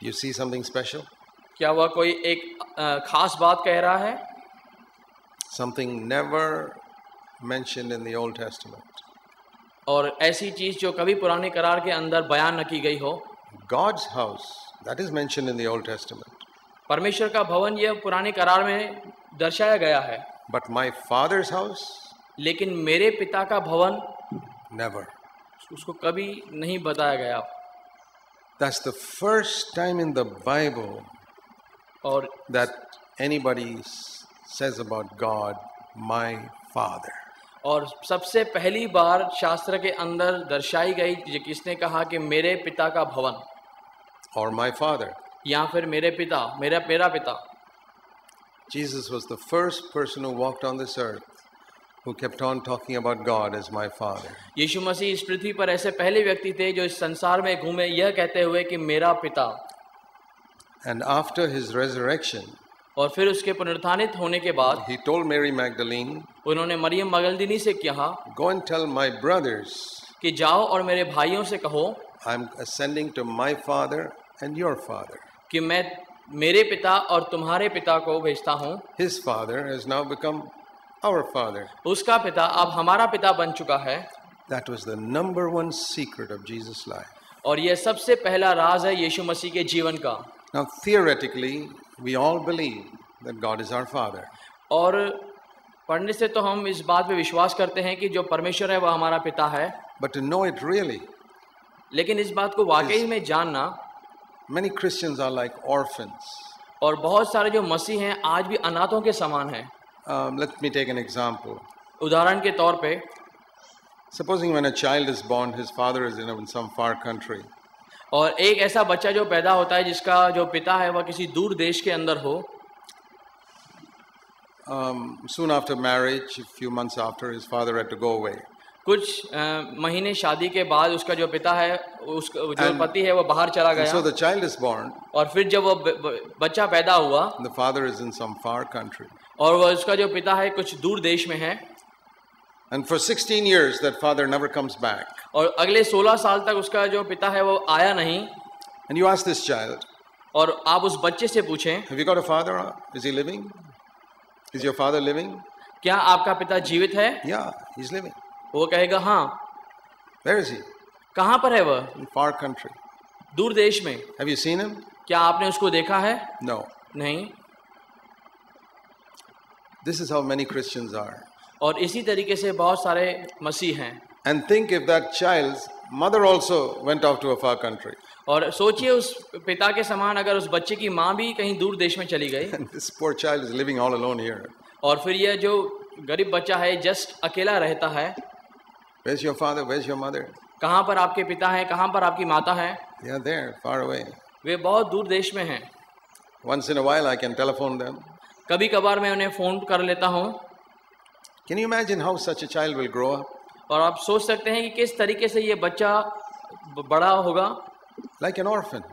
You see something special? क्या वह कोई एक खास बात कह रहा है? Something never mentioned in the Old Testament. और ऐसी चीज जो कभी पुराने करार के अंदर बयान न की गई हो। God's house, that is mentioned in the Old Testament. परमेश्वर का भवन यह पुराने करार में दर्शाया गया है, But my Father's house, लेकिन मेरे पिता का भवन never. उसको कभी नहीं बताया गया। That's the first time in the Bible और that anybody says about God, my Father. और सबसे पहली बार शास्त्र के अंदर दर्शाई गई किसने कहा कि मेरे पिता का भवन, Or my Father. या फिर मेरे पिता, मेरा पिता। Jesus was the first person who walked on this earth who kept on talking about God as my Father. यीशु मसीह इस पृथ्वी पर ऐसे पहले व्यक्ति थे जो इस संसार में घूमे यह कहते हुए कि मेरा पिता। And after his resurrection, और फिर उसके पुनरुत्थानित होने के बाद he told Mary Magdalene, उन्होंने मरियम मगदलिनी से कहा go and tell my brothers, कि जाओ और मेरे भाइयों से कहो I'm ascending to my Father and your Father. कि मैं मेरे पिता और तुम्हारे पिता को भेजता हूँ। His Father has now become our Father. उसका पिता अब हमारा पिता बन चुका है। That was the number one secret of Jesus' life. और यह सबसे पहला राज है यीशु मसीह के जीवन का। Now, theoretically, we all believe that God is our Father. और पढ़ने से तो हम इस बात पे विश्वास करते हैं कि जो परमेश्वर है वह हमारा पिता है, But to know it really, लेकिन इस बात को वाकई में जानना, many Christians are like orphans. और बहुत सारे जो मसीह हैं आज भी अनाथों के समान हैं। Let me take an example. उदाहरण के तौर पे Supposing when a child is born, his father is in some far country. और एक ऐसा बच्चा जो पैदा होता है जिसका जो पिता है वह किसी दूर देश के अंदर हो। Soon after marriage, a few months after, his father had to go away. कुछ महीने शादी के बाद उसका जो पिता है, उसका जो पति है वो बाहर चला And गया। so the child is born, और फिर जब वो बच्चा पैदा हुआ the father is in some far country. और वह उसका जो पिता है कुछ दूर देश में है, And for 16 years, that father never comes back. और अगले 16 साल तक उसका जो पिता है वो आया नहीं। And you ask this child, और आप उस बच्चे से पूछें, have you got a father? Is he living? Is your father living? क्या आपका पिता जीवित है? Yeah, he's living. वो कहेगा हाँ। Where is he? कहाँ पर है वह? In far country. दूर देश में। Have you seen him? क्या आपने उसको देखा है? No. नहीं। This is how many Christians are. और इसी तरीके से बहुत सारे मसीह हैं। And think if that child's mother also went off to a far country. और सोचिए उस पिता के समान अगर उस बच्चे की माँ भी कहीं दूर देश में चली गई, And this poor child is living all alone here. और फिर यह जो गरीब बच्चा है जस्ट अकेला रहता है। Where's your father? Where's your mother? कहाँ पर आपके पिता हैं? कहाँ पर आपकी माता है? They are there, far away. वे बहुत दूर देश में हैं। Once in a while I can telephone them. कभी कभार मैं उन्हें फोन कर लेता हूँ। Can you imagine how such a child will grow up? और आप सोच सकते हैं कि किस तरीके से ये बच्चा बड़ा होगा। Like an orphan.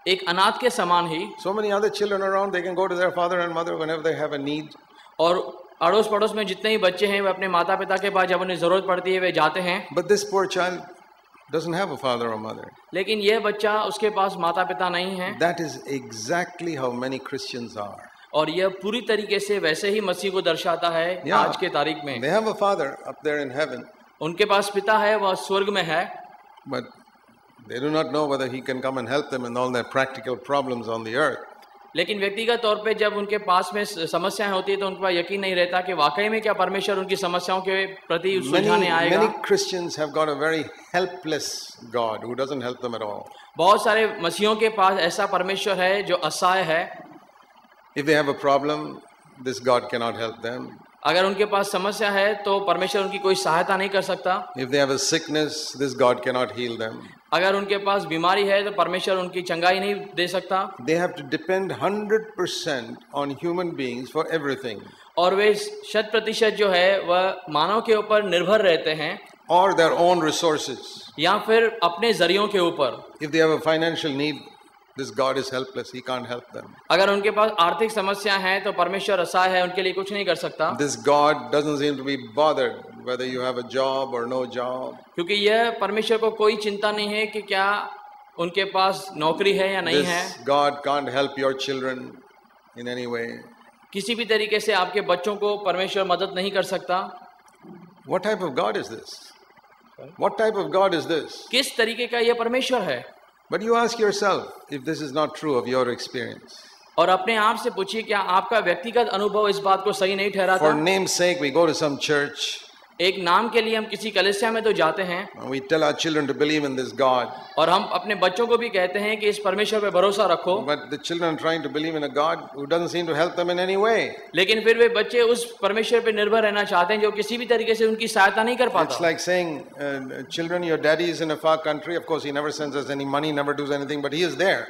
एक अनाथ के समान ही। So many other children around, they can go to their father and mother whenever they have a need. और अड़ोस पड़ोस में जितने ही बच्चे हैं वे अपने माता पिता के पास जब उन्हें जरूरत पड़ती है वे जाते हैं। But this poor child doesn't have a father or mother. लेकिन यह बच्चा उसके पास माता पिता नहीं है। That is exactly how many Christians are. और यह पूरी तरीके से वैसे ही मसीह को दर्शाता है। Yeah. आज के तारीख में They have a father up there in heaven, उनके पास पिता है, वह स्वर्ग में है, but they do not know whether he can come and help them in all their practical problems on the earth. लेकिन व्यक्तिगत तौर पे जब उनके पास में समस्याएं होती है तो उनका यकीन नहीं रहता कि वाकई में क्या परमेश्वर उनकी समस्याओं के प्रति सुलझाने आएगा। Many Christians have got a very helpless God who doesn't help them at all. बहुत सारे मसीहों के पास ऐसा परमेश्वर है जो असहाय है। If they have a problem, this God cannot help them. अगर उनके पास समस्या है तो परमेश्वर उनकी कोई सहायता नहीं कर सकता। If they have a sickness, this God cannot heal them. अगर उनके पास बीमारी है तो परमेश्वर उनकी चंगाई नहीं दे सकता। They have to depend 100% on human beings for everything. और वे 100% जो है वह मानव के ऊपर निर्भर रहते हैं, Or their own resources. या फिर अपने जरियों के ऊपर। If they have a financial need, this God is helpless. He can't help them. अगर उनके पास आर्थिक समस्या है तो परमेश्वर असहाय है, उनके लिए कुछ नहीं कर सकता। This God doesn't seem to be bothered whether you have a job or no job. क्योंकि यह परमेश्वर को कोई चिंता नहीं है कि क्या उनके पास नौकरी है या नहीं है। This God can't help your children in any way. किसी भी तरीके से आपके बच्चों को परमेश्वर मदद नहीं कर सकता। What type of God is this? What type of God is this? किस तरीके का ये परमेश्वर है? But you ask yourself if this is not true of your experience. और अपने आप से पूछिए क्या आपका व्यक्तिगत अनुभव इस बात को सही नहीं ठहराता? For name's sake, we go to some church. एक नाम के लिए हम किसी कलीसिया में तो जाते हैं And we tell our children to believe in this God. और हम अपने बच्चों को भी कहते हैं कि इस परमेश्वर पे भरोसा रखो, But the children are trying to believe in a God who doesn't seem to help them in any way. लेकिन फिर वे बच्चे उस परमेश्वर पे निर्भर रहना चाहते हैं जो किसी भी तरीके से उनकी सहायता नहीं कर It's पाता। like saying, children, your daddy is in a far country. Of course, he never sends us any money, never does anything, but he is there.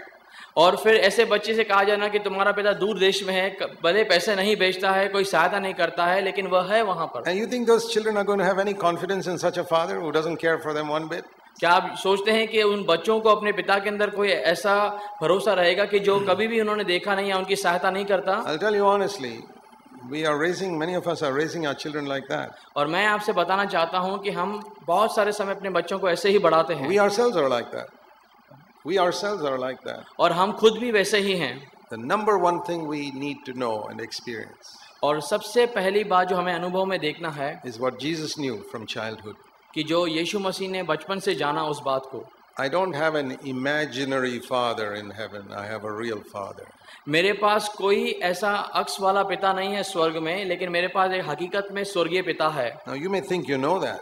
और फिर ऐसे बच्चे से कहा जाना कि तुम्हारा पिता दूर देश में है, भले पैसे नहीं भेजता है, कोई सहायता नहीं करता है, लेकिन वह है वहां पर। And you think those children are going to have any confidence in such a father who doesn't care for them one bit? क्या आप सोचते हैं कि उन बच्चों को अपने पिता के अंदर कोई ऐसा भरोसा रहेगा कि जो कभी भी उन्होंने देखा नहीं या उनकी सहायता नहीं करता? I'll tell you honestly, many of us are raising our children like that. और मैं आपसे बताना चाहता हूं कि हम बहुत सारे समय अपने बच्चों को ऐसे ही बढ़ाते हैं। We ourselves are like that. We ourselves are like that. और हम खुद भी वैसे ही हैं। The number one thing we need to know and experience और सबसे पहली बात जो हमें अनुभव में देखना है is what Jesus knew from childhood. कि जो यीशु मसीह ने बचपन से जाना उस बात को। I don't have an imaginary father in heaven. I have a real father. मेरे पास कोई ऐसा अक्स वाला पिता नहीं है स्वर्ग में, लेकिन मेरे पास एक हकीकत में स्वर्गीय पिता है। Now you may think you know that.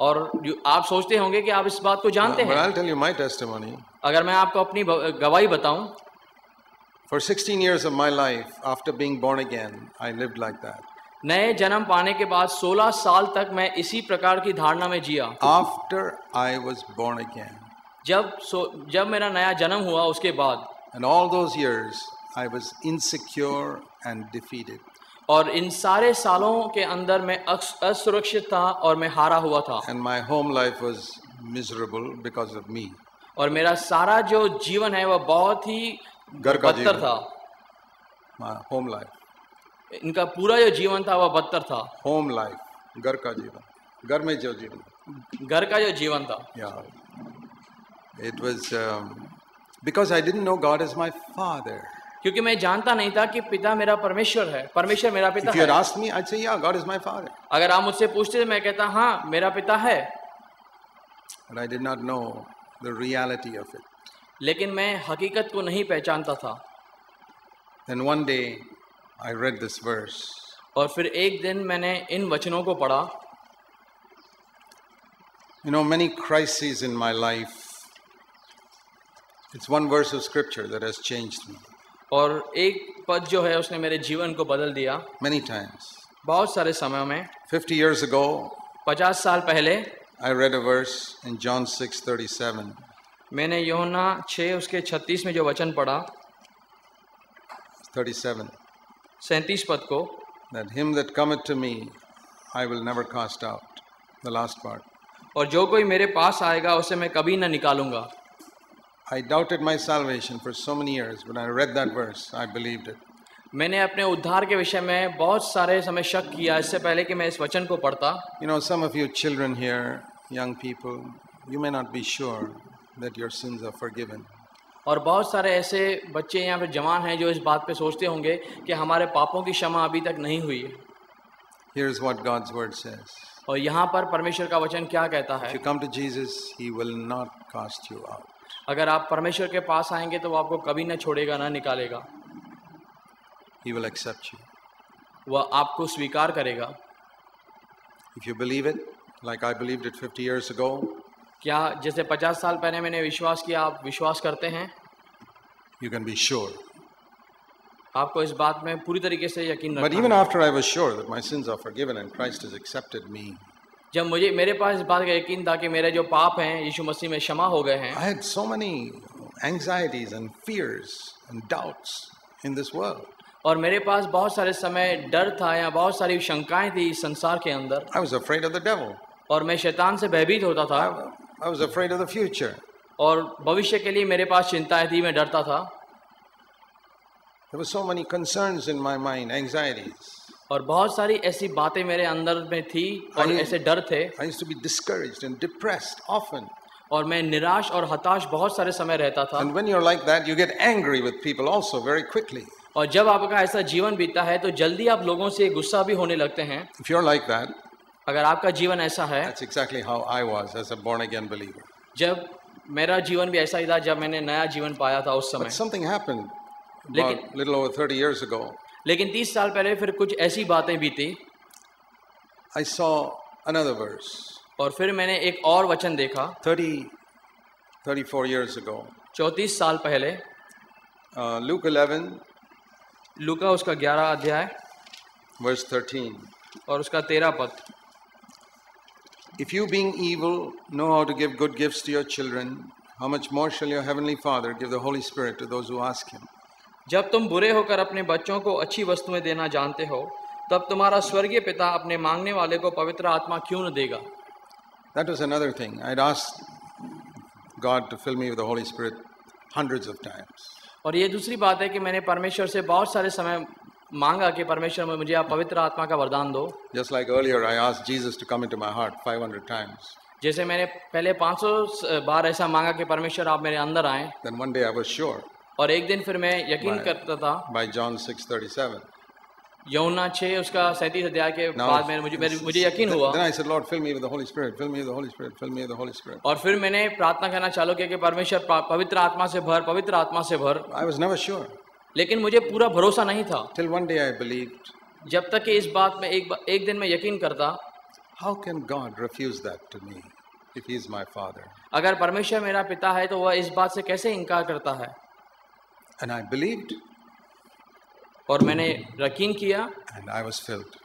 और आप सोचते होंगे कि आप इस बात को जानते But हैं। I'll tell you my testimony. अगर मैं आपको अपनी गवाही बताऊं, For 16 years of my life, after being born again, I lived like that. नए जन्म पाने के बाद 16 साल तक मैं इसी प्रकार की धारणा में जिया। After I was born again. जब मेरा नया जन्म हुआ उसके बाद, And all those years, I was insecure and defeated. और इन सारे सालों के अंदर मैं असुरक्षित था और मैं हारा हुआ था। And my home life was miserable because of me. और मेरा सारा जो जीवन है वह बहुत ही घर का बदतर जीवन। था। My home life. इनका पूरा जो जीवन था वह बदतर था। Home life. घर का जीवन। घर में जो जीवन। घर का जो जीवन था। Yeah. It was because I didn't know God as my father. क्योंकि मैं जानता नहीं था कि पिता मेरा परमेश्वर है, परमेश्वर मेरा पिता If you had है। asked me, I'd say, yeah, God is my father. अगर आप मुझसे पूछते तो मैं कहता हाँ मेरा पिता है, But I did not know the reality of it. लेकिन मैं हकीकत को नहीं पहचानता था। Then one day, I read this verse. और फिर एक दिन मैंने इन वचनों को पढ़ा। You know, many crises in my life. It's one verse of scripture that has changed me और एक पद जो है उसने मेरे जीवन को बदल दिया many times. बहुत सारे समय में। 50 years ago, 50 साल पहले I read a verse in John 6:37. मैंने यूहन्ना 6 उसके 36 में जो वचन पढ़ा, 37 पद को, That him that cometh to me, I will never cast out. The last part. और जो कोई मेरे पास आएगा उसे मैं कभी न निकालूंगा। I doubted my salvation for so many years. When I read that verse, I believed it. मैंने अपने उद्धार के विषय में बहुत सारे समय शक किया इससे पहले कि मैं इस वचन को पढ़ता। You know, some of you children here, young people, you may not be sure that your sins are forgiven. और बहुत सारे ऐसे बच्चे यहाँ पे जवान हैं जो इस बात पे सोचते होंगे कि हमारे पापों की क्षमा अभी तक नहीं हुई है। Here's what God's word says. और यहाँ पर परमेश्वर का वचन क्या कहता If है? you come to Jesus, He will not cast you out. अगर आप परमेश्वर के पास आएंगे तो वो आपको कभी न छोड़ेगा न निकालेगा, He will accept you. वह आपको स्वीकार करेगा। If you believe it, like I believed it 50 years ago, क्या जैसे 50 साल पहले मैंने विश्वास किया, आप विश्वास करते हैं? you can be sure. आपको इस बात में पूरी तरीके से यकीन But रखना even है। after I was sure that my sins are forgiven and Christ has accepted me, जब मेरे पास इस बात का यकीन था कि मेरे जो पाप हैं यीशु मसीह में क्षमा हो गए हैं, I had so many anxieties and fears and doubts in this world. और मेरे पास बहुत सारे समय डर था या बहुत सारी शंकाएं थी इस संसार के अंदर, I was afraid of the devil. और मैं शैतान से भयभीत होता था, I was afraid of the future. और भविष्य के लिए मेरे पास चिंताएं थी, मैं डरता था। There were so many concerns in my mind, anxieties. और बहुत सारी ऐसी बातें मेरे अंदर में थी और ऐसे डर थे, I used to be discouraged and depressed often. और मैं निराश और हताश बहुत सारे समय रहता था। And when you're like that, you get angry with people also very quickly. और जब आपका ऐसा जीवन बीतता है तो जल्दी आप लोगों से गुस्सा भी होने लगते हैं। If you're like that, अगर आपका जीवन ऐसा है, That's exactly how I was as a born again believer. जब मेरा जीवन भी ऐसा ही था जब मैंने नया जीवन पाया था उस समय, But something happened लेकिन about little over 30 years ago. लेकिन 30 साल पहले फिर कुछ ऐसी बातें बीती I saw another verse. और फिर मैंने एक और वचन देखा 34 years ago. 34 साल पहले, Luke 11, लूका उसका 11 अध्याय verse 13. और उसका 13 पद। If you being evil know how to give good gifts to your children, how much more shall your heavenly Father give the Holy Spirit to those who ask him? जब तुम बुरे होकर अपने बच्चों को अच्छी वस्तुएं देना जानते हो, तब तुम्हारा स्वर्गीय पिता अपने मांगने वाले को पवित्र आत्मा क्यों न देगा। That was another thing. I'd asked God to fill me with the Holy Spirit hundreds of times. और ये दूसरी बात है कि मैंने परमेश्वर से बहुत सारे समय मांगा कि परमेश्वर में मुझे आप पवित्र आत्मा का वरदान दो। Just like earlier, I asked Jesus to come into my heart 500 times. जैसे मैंने पहले 500 बार ऐसा मांगा कि परमेश्वर आप मेरे अंदर आए, Then one day I was sure और एक दिन फिर मैं यकीन करता था by John 6:37. यूहन्ना 6 उसका 37 अध्याय के बाद में मुझे यकीन हुआ। Then I said, Lord, fill me with the Holy Spirit, fill me with the Holy Spirit, fill me with the Holy Spirit. और फिर मैंने प्रार्थना करना चालू किया कि परमेश्वर पवित्र आत्मा से भर, पवित्र आत्मा से भर। I was never sure. लेकिन मुझे पूरा भरोसा नहीं था, Till one day I believed. जब तक कि इस बात में एक दिन मैं यकीन करता, How can God refuse that to me if He is my Father? अगर परमेश्वर मेरा पिता है तो वह इस बात से कैसे इनकार करता है। And I believed और मैंने यकीन किया and I was filled.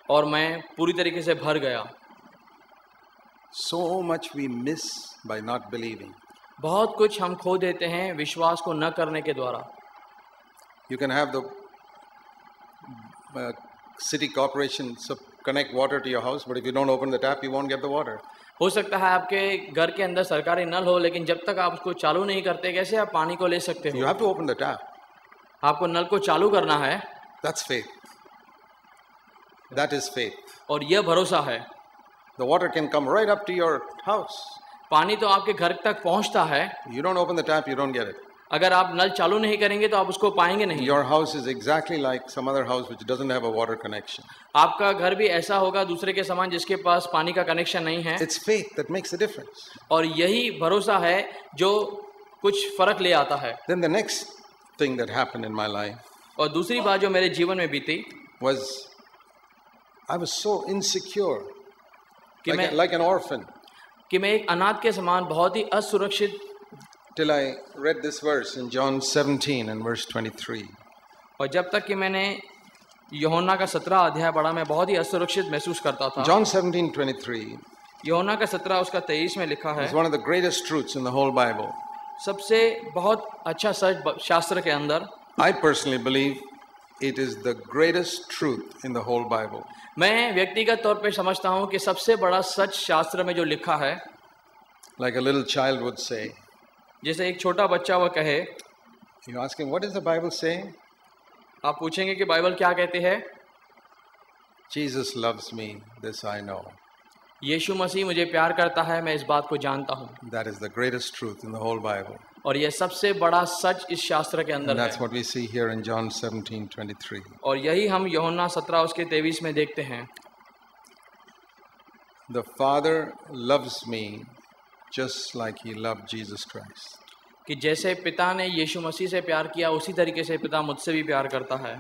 और मैं पूरी तरीके से भर गया। So much we miss by not believing. बहुत कुछ हम खो देते हैं विश्वास को न करने के द्वारा। You can have the city corporation connect water to your house, but if you don't open the tap, you won't get the water. हो सकता है आपके घर के अंदर सरकारी नल हो, लेकिन जब तक आप उसको चालू नहीं करते कैसे आप पानी को ले सकते You हो। have to open the tap. आपको नल को चालू करना है, That's faith. That is faith. और यह भरोसा है। The water can come right up to your house. पानी तो आपके घर तक पहुंचता है, You don't open the tap, you don't get it. अगर आप नल चालू नहीं करेंगे तो आप उसको पाएंगे नहीं। Your house is exactly like some other house which doesn't have a water connection. आपका घर भी ऐसा होगा दूसरे के समान जिसके पास पानी का कनेक्शन नहीं है। It's faith that makes the difference. और यही भरोसा है जो कुछ फर्क ले आता है। Then the next thing that happened in my life और दूसरी बात जो मेरे जीवन में बीती was I was so insecure, कि मैं like an orphan, कि मैं एक अनाथ के समान बहुत ही असुरक्षित, till I read this verse in John 17 and verse 23. और जब तक कि मैंने यूहन्ना का 17 अध्याय पढ़ा मैं बहुत ही असुरक्षित महसूस करता था। John 17:23 यूहन्ना का 17 उसका 23 में लिखा है, is one of the greatest truths in the whole Bible. सबसे बहुत अच्छा सच शास्त्र के अंदर। I personally believe it is the greatest truth in the whole Bible. मैं व्यक्तिगत तौर पे समझता हूँ कि सबसे बड़ा सच शास्त्र में जो लिखा है, Like a little child would say. जैसे एक छोटा बच्चा वह कहे, You ask him, what does the Bible say? आप पूछेंगे कि बाइबल क्या कहती है। Jesus loves me, this I know. यीशु मसीह मुझे प्यार करता है, मैं इस बात को जानता हूँ। That is the greatest truth in the whole Bible. और यह सबसे बड़ा सच इस शास्त्र के And अंदर that's है। what we see here in John 17:23. और यही हम यूहन्ना 17 उसके 23 में देखते हैं। The Father loves me just like He loved Jesus Christ. कि जैसे पिता ने यीशु मसीह से प्यार किया उसी तरीके से पिता मुझसे भी प्यार करता है।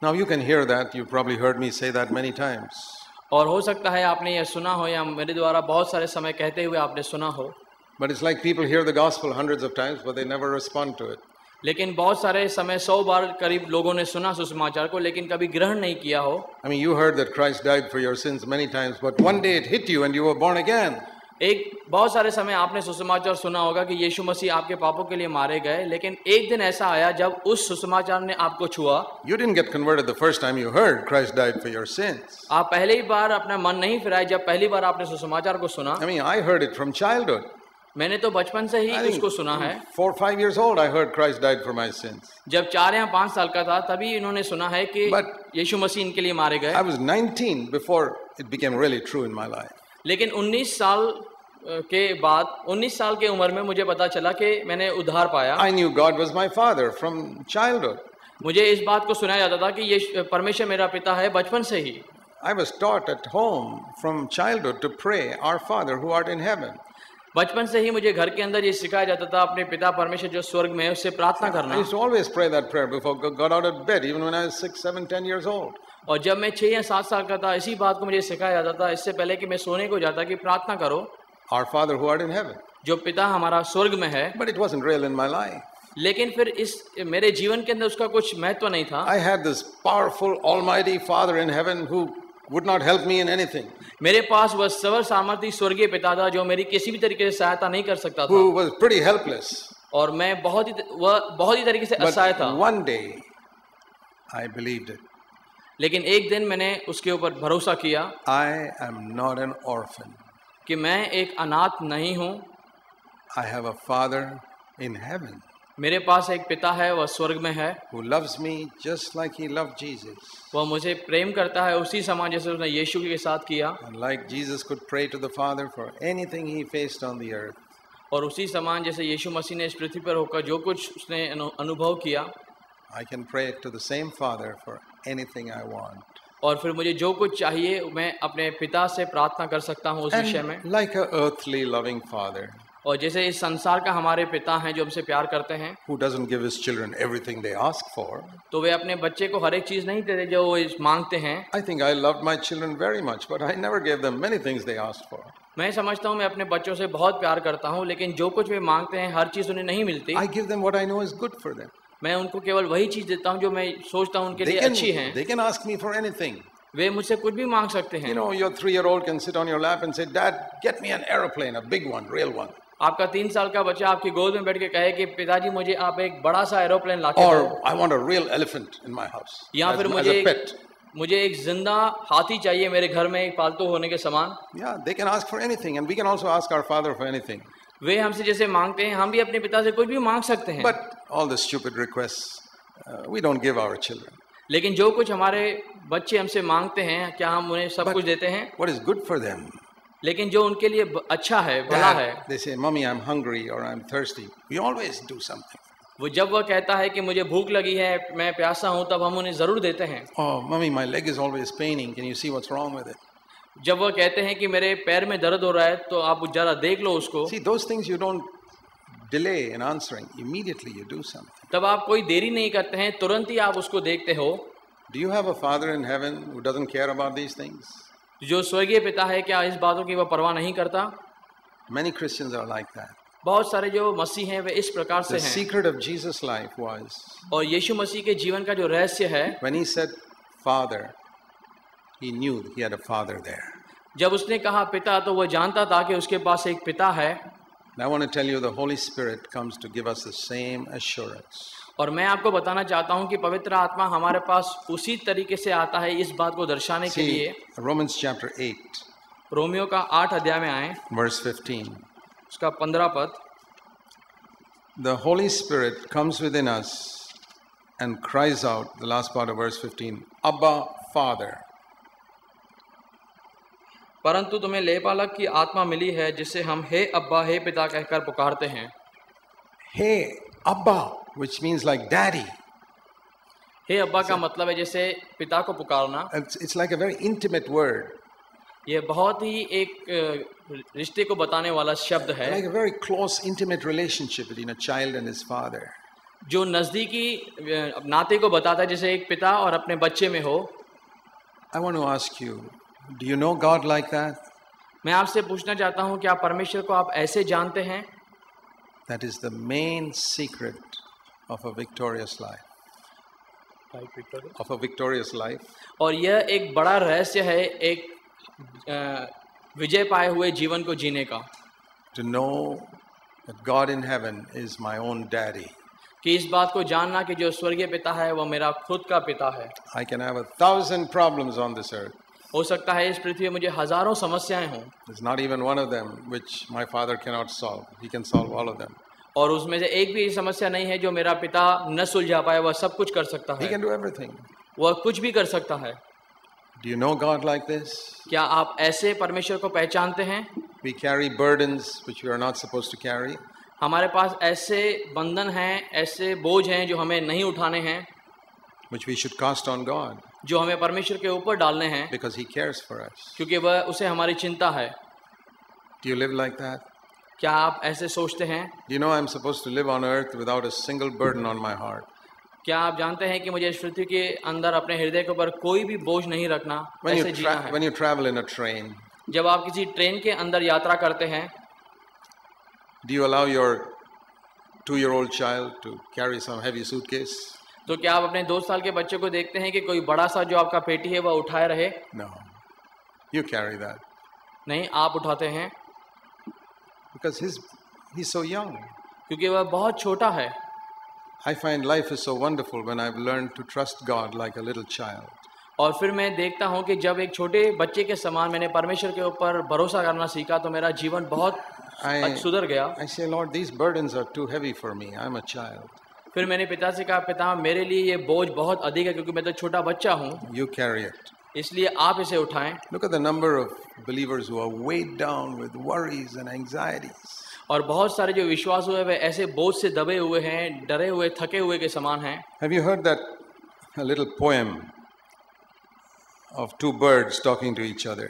Now you can hear that. You've probably heard me say that many times. और हो सकता है आपने यह सुना हो या मेरे द्वारा बहुत सारे समय कहते हुए आपने सुना हो। But it's like people hear the gospel hundreds of times, but they never respond to it. लेकिन बहुत सारे समय 100 बार करीब लोगों ने सुना सुसमाचार को, लेकिन कभी ग्रहण नहीं किया हो। I mean, you heard that Christ died for your sins many times, but one day it hit you and you were born again. एक बहुत सारे समय आपने सुसमाचार सुना होगा कि यीशु मसीह आपके पापों के लिए मारे गए, लेकिन एक दिन ऐसा आया जब उस सुसमाचार ने आपको छुआ। You didn't get converted the first time you heard Christ died for your sins. आप पहले ही बार अपना मन नहीं फिराए जब पहली बार आपने सुसमाचार को सुना। I mean, I heard it from childhood. मैंने तो बचपन से ही I think उसको सुना है। 4 or 5 years old, I heard Christ died for my sins. जब 4 या 5 साल का था तभी इन्होंने सुना है कि But यीशु मसीह इनके लिए मारे गए। I was 19 before it became really true in my life. लेकिन 19 साल के बाद 19 साल की उम्र में मुझे पता चला कि मैंने उद्धार पाया। I knew God was my father from childhood. मुझे इस बात को सुनाया जाता था कि ये परमेश्वर मेरा पिता है बचपन से ही। I was taught at home from childhood to pray, Our Father who art in heaven. बचपन से ही मुझे घर के अंदर ये सिखाया जाता था अपने पिता परमेश्वर जो स्वर्ग में है उससे प्रार्थना I करना। used to always pray that prayer before I got out of bed, even when I was 6, 7, 10 years old. और जब मैं 6 या 7 साल का था इसी बात को मुझे सिखाया जाता था इससे पहले कि मैं सोने को जाता कि प्रार्थना करो Our Father who art in heaven. जो पिता हमारा स्वर्ग में है। But it wasn't real in my life. लेकिन फिर इस मेरे जीवन के अंदर उसका कुछ महत्व नहीं था। I had this powerful, almighty Father in heaven who would not help me in anything. मेरे पास वह सर्व सामर्थी स्वर्गीय पिता था जो मेरी किसी भी तरीके से सहायता नहीं कर सकता था Who was pretty helpless. और मैं बहुत ही तरीके से असहाय था। But one day, I believed it. लेकिन एक दिन मैंने उसके ऊपर भरोसा किया I am not an orphan. कि मैं एक अनाथ नहीं हूँ। I have a Father in heaven मेरे पास एक पिता है वह स्वर्ग में है who loves me just like he loved Jesus. वह मुझे प्रेम करता है उसी समान जैसे उसने यीशु के साथ किया And like Jesus could pray to the Father for anything he faced on the earth, और उसी समान जैसे यीशु मसीह ने इस पृथ्वी पर होकर जो कुछ उसने अनुभव किया I can pray to the same Father for anything I want. और फिर मुझे जो कुछ चाहिए मैं अपने पिता से प्रार्थना कर सकता हूँ उस विषय में। And like an earthly loving Father और जैसे इस संसार का हमारे पिता हैं जो हमसे प्यार करते हैं who doesn't give his children everything they ask for, तो वे अपने बच्चे को हर एक चीज़ नहीं देते जो वो मांगते हैं। I think I loved my children very much, but I never gave them many things they asked for. मैं समझता हूँ मैं अपने बच्चों से बहुत प्यार करता हूँ लेकिन जो कुछ वे मांगते हैं हर चीज़ उन्हें नहीं मिलती। I give them what I know is good for them. मैं उनको केवल वही चीज़ देता हूँ जो मैं सोचता हूँ उनके लिए अच्छी है। They can ask me for anything. वे मुझसे कुछ भी मांग सकते हैं। You know, your 3-year-old can sit on your lap and say, Dad, get me an aeroplane, a big one, real one. आपका 3 साल का बच्चा आपकी गोद में बैठ के कहे कि पिताजी मुझे आप एक बड़ा सा एरोप्लेन ला के दो। Or I want a real elephant in my house या फिर as a pet. मुझे एक जिंदा हाथी चाहिए मेरे घर में एक पालतू होने के समान। Yeah, they can ask for anything, and we can also ask our Father for anything. वे हमसे जैसे मांगते हैं हम भी अपने पिता से कुछ भी मांग सकते हैं। But all the stupid requests, we don't give our children. लेकिन जो कुछ हमारे बच्चे हमसे मांगते हैं क्या हम उन्हें सब कुछ देते हैं? What is good for them? लेकिन जो उनके लिए अच्छा है भला है। They say, Mommy, I'm hungry or I'm thirsty. We always do something. वो जब वह कहता है कि मुझे भूख लगी है मैं प्यासा हूँ तब हम उन्हें जरूर देते हैं। Oh, Mommy, my leg is always paining. Can you see what's wrong with it? जब वह कहते हैं कि मेरे पैर में दर्द हो रहा है तो आप जरा देख लो उसको। See, those things you don't delay in answering. Immediately you do something. तब आप कोई देरी नहीं करते हैं तुरंत ही आप उसको देखते हो। Do you have a Father in heaven who doesn't care about these things? जो स्वर्गीय पिता है क्या इस बातों की वह परवाह नहीं करता? Many Christians are like that. बहुत सारे जो मसीह हैं वे इस प्रकार से The हैं। secret of Jesus' life was और यीशु मसीह के जीवन का जो रहस्य है when he said Father, he knew he had a Father there. जब उसने कहा पिता तो वह जानता था कि उसके पास एक पिता है। And I want to tell you the Holy Spirit comes to give us the same assurance. और मैं आपको बताना चाहता हूं कि पवित्र आत्मा हमारे पास उसी तरीके से आता है इस बात को दर्शाने के लिए। Romans chapter 8, रोमियो का 8 अध्याय में आए verse 15. उसका 15 पद। The Holy Spirit comes within us and cries out, the last part of verse 15, Abba, Father. परंतु तुम्हें लेपालक की आत्मा मिली है जिसे हम हे अब्बा हे पिता कहकर पुकारते हैं। Hey, Abba, which means like daddy. हे अब्बा का मतलब है जैसे पिता को पुकारना। It's like a very intimate word. ये बहुत ही एक रिश्ते को बताने वाला शब्द है। Like a very close, intimate relationship between a child and his father. जो नजदीकी नाते को बताता है जैसे एक पिता और अपने बच्चे में हो। I want to ask you, do you know God like that? मैं आपसे पूछना चाहता हूँ कि आप परमेश्वर को आप ऐसे जानते हैं? That is the main secret of a victorious life. Of a victorious life. और यह एक बड़ा रहस्य है एक विजय पाए हुए जीवन को जीने का। To know that God in heaven is my own daddy. कि इस बात को जानना कि जो स्वर्गीय पिता है वह मेरा खुद का पिता है। I can have 1,000 problems on this earth. हो सकता है इस पृथ्वी में मुझे हजारों समस्याएं हों। There's not even one of them which my father cannot solve. He can solve all of them. और उसमें से एक भी समस्या नहीं है जो मेरा पिता न सुलझा पाए। वह सब कुछ कर सकता He है। can do everything. वह कुछ भी कर सकता है। Do you know God like this? क्या आप ऐसे परमेश्वर को पहचानते हैं? We carry burdens which we are not supposed to carry. हमारे पास ऐसे बंधन हैं ऐसे बोझ हैं जो हमें नहीं उठाने हैं Which we should cast on God. जो हमें परमेश्वर के ऊपर डालने हैं, because He cares for us. क्योंकि वह उसे हमारी चिंता है। Do you live like that? क्या आप ऐसे सोचते हैं? Do you know I'm supposed to live on earth without a single burden on my heart? क्या आप जानते हैं कि मुझे इस पृथ्वी के अंदर अपने हृदय के ऊपर कोई भी बोझ नहीं रखना, ऐसे जीना है। When you travel in a train, जब आप किसी ट्रेन के अंदर यात्रा करते हैं, do you allow your 2-year-old child to carry some heavy suitcase? तो क्या आप अपने 2 साल के बच्चे को देखते हैं कि कोई बड़ा सा जो आपका पेटी है वह उठाए रहे? No. You carry that. नहीं, आप उठाते हैं। Because he's so young. क्योंकि वह बहुत छोटा है। I find life is so wonderful when I've learned to trust God like a little child. और फिर मैं देखता हूँ कि जब एक छोटे बच्चे के समान मैंने परमेश्वर के ऊपर भरोसा करना सीखा तो मेरा जीवन बहुत सुधर गया। I say, Lord, these burdens are too heavy for me. I'm a child. फिर मैंने पिता से कहा, पिता मेरे लिए ये बोझ बहुत अधिक है क्योंकि मैं तो छोटा बच्चा हूँ। You carry it. इसलिए आप इसे उठाएं। Look at the number of believers who are weighed down with worries and anxieties. और बहुत सारे जो विश्वास हुए वे ऐसे बोझ से दबे हुए हैं, डरे हुए, थके हुए के समान हैं। Have you heard that a little poem of 2 birds talking to each other?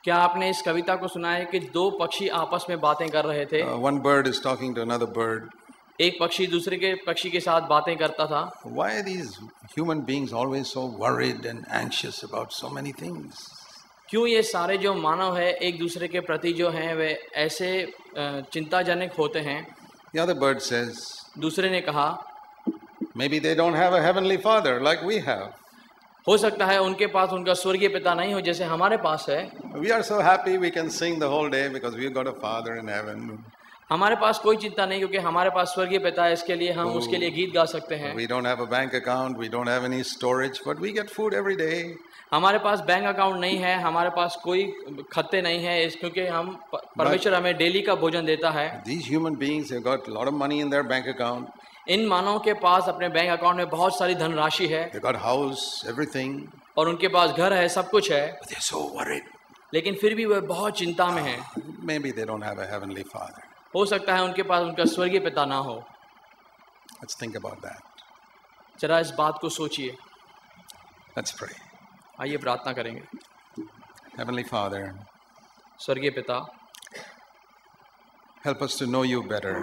क्या आपने इस कविता को सुना है कि 2 पक्षी आपस में बातें कर रहे थे? One bird is talking to another bird. एक पक्षी दूसरे के पक्षी के साथ बातें करता था। Why are these human beings always so worried and anxious about so many things? क्यों ये सारे जो मानव है एक दूसरे के प्रति जो हैं वे ऐसे चिंताजनक होते हैं? The other bird says, दूसरे ने कहा, maybe they don't have a heavenly father like we have. हो सकता है उनके पास उनका स्वर्गीय पिता नहीं हो जैसे हमारे पास है। We are so happy we can sing the whole day because we've got a father in heaven. हमारे पास कोई चिंता नहीं क्योंकि हमारे पास स्वर्गीय पिता है, इसके लिए हम उसके लिए गीत गा सकते हैं। We don't have a bank account, we don't have any storage, but we get food every day. हमारे पास बैंक अकाउंट नहीं है, हमारे पास कोई खत्ते नहीं है, इस क्योंकि हम परमेश्वर हमें डेली का भोजन देता है। These human beings have got a lot of money in their bank account. इन मानवों के पास अपने बैंक अकाउंट में बहुत सारी धनराशि है। They got house, everything. और उनके पास घर है, सब कुछ है। But they're so worried. लेकिन फिर भी वे बहुत चिंता में हैं। Maybe they don't have a heavenly father. हो सकता है उनके पास उनका स्वर्गीय पिता ना हो। Let's think about that. जरा इस बात को सोचिए। Let's pray. आइए प्रार्थना करेंगे। Heavenly Father, स्वर्गीय पिता, help us to know you better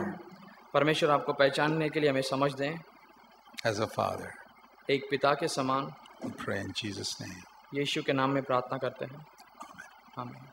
परमेश्वर आपको पहचानने के लिए हमें समझ दें। as a father. एक पिता के समान We pray in Jesus' name. यीशु के नाम में प्रार्थना करते हैं। आमीन।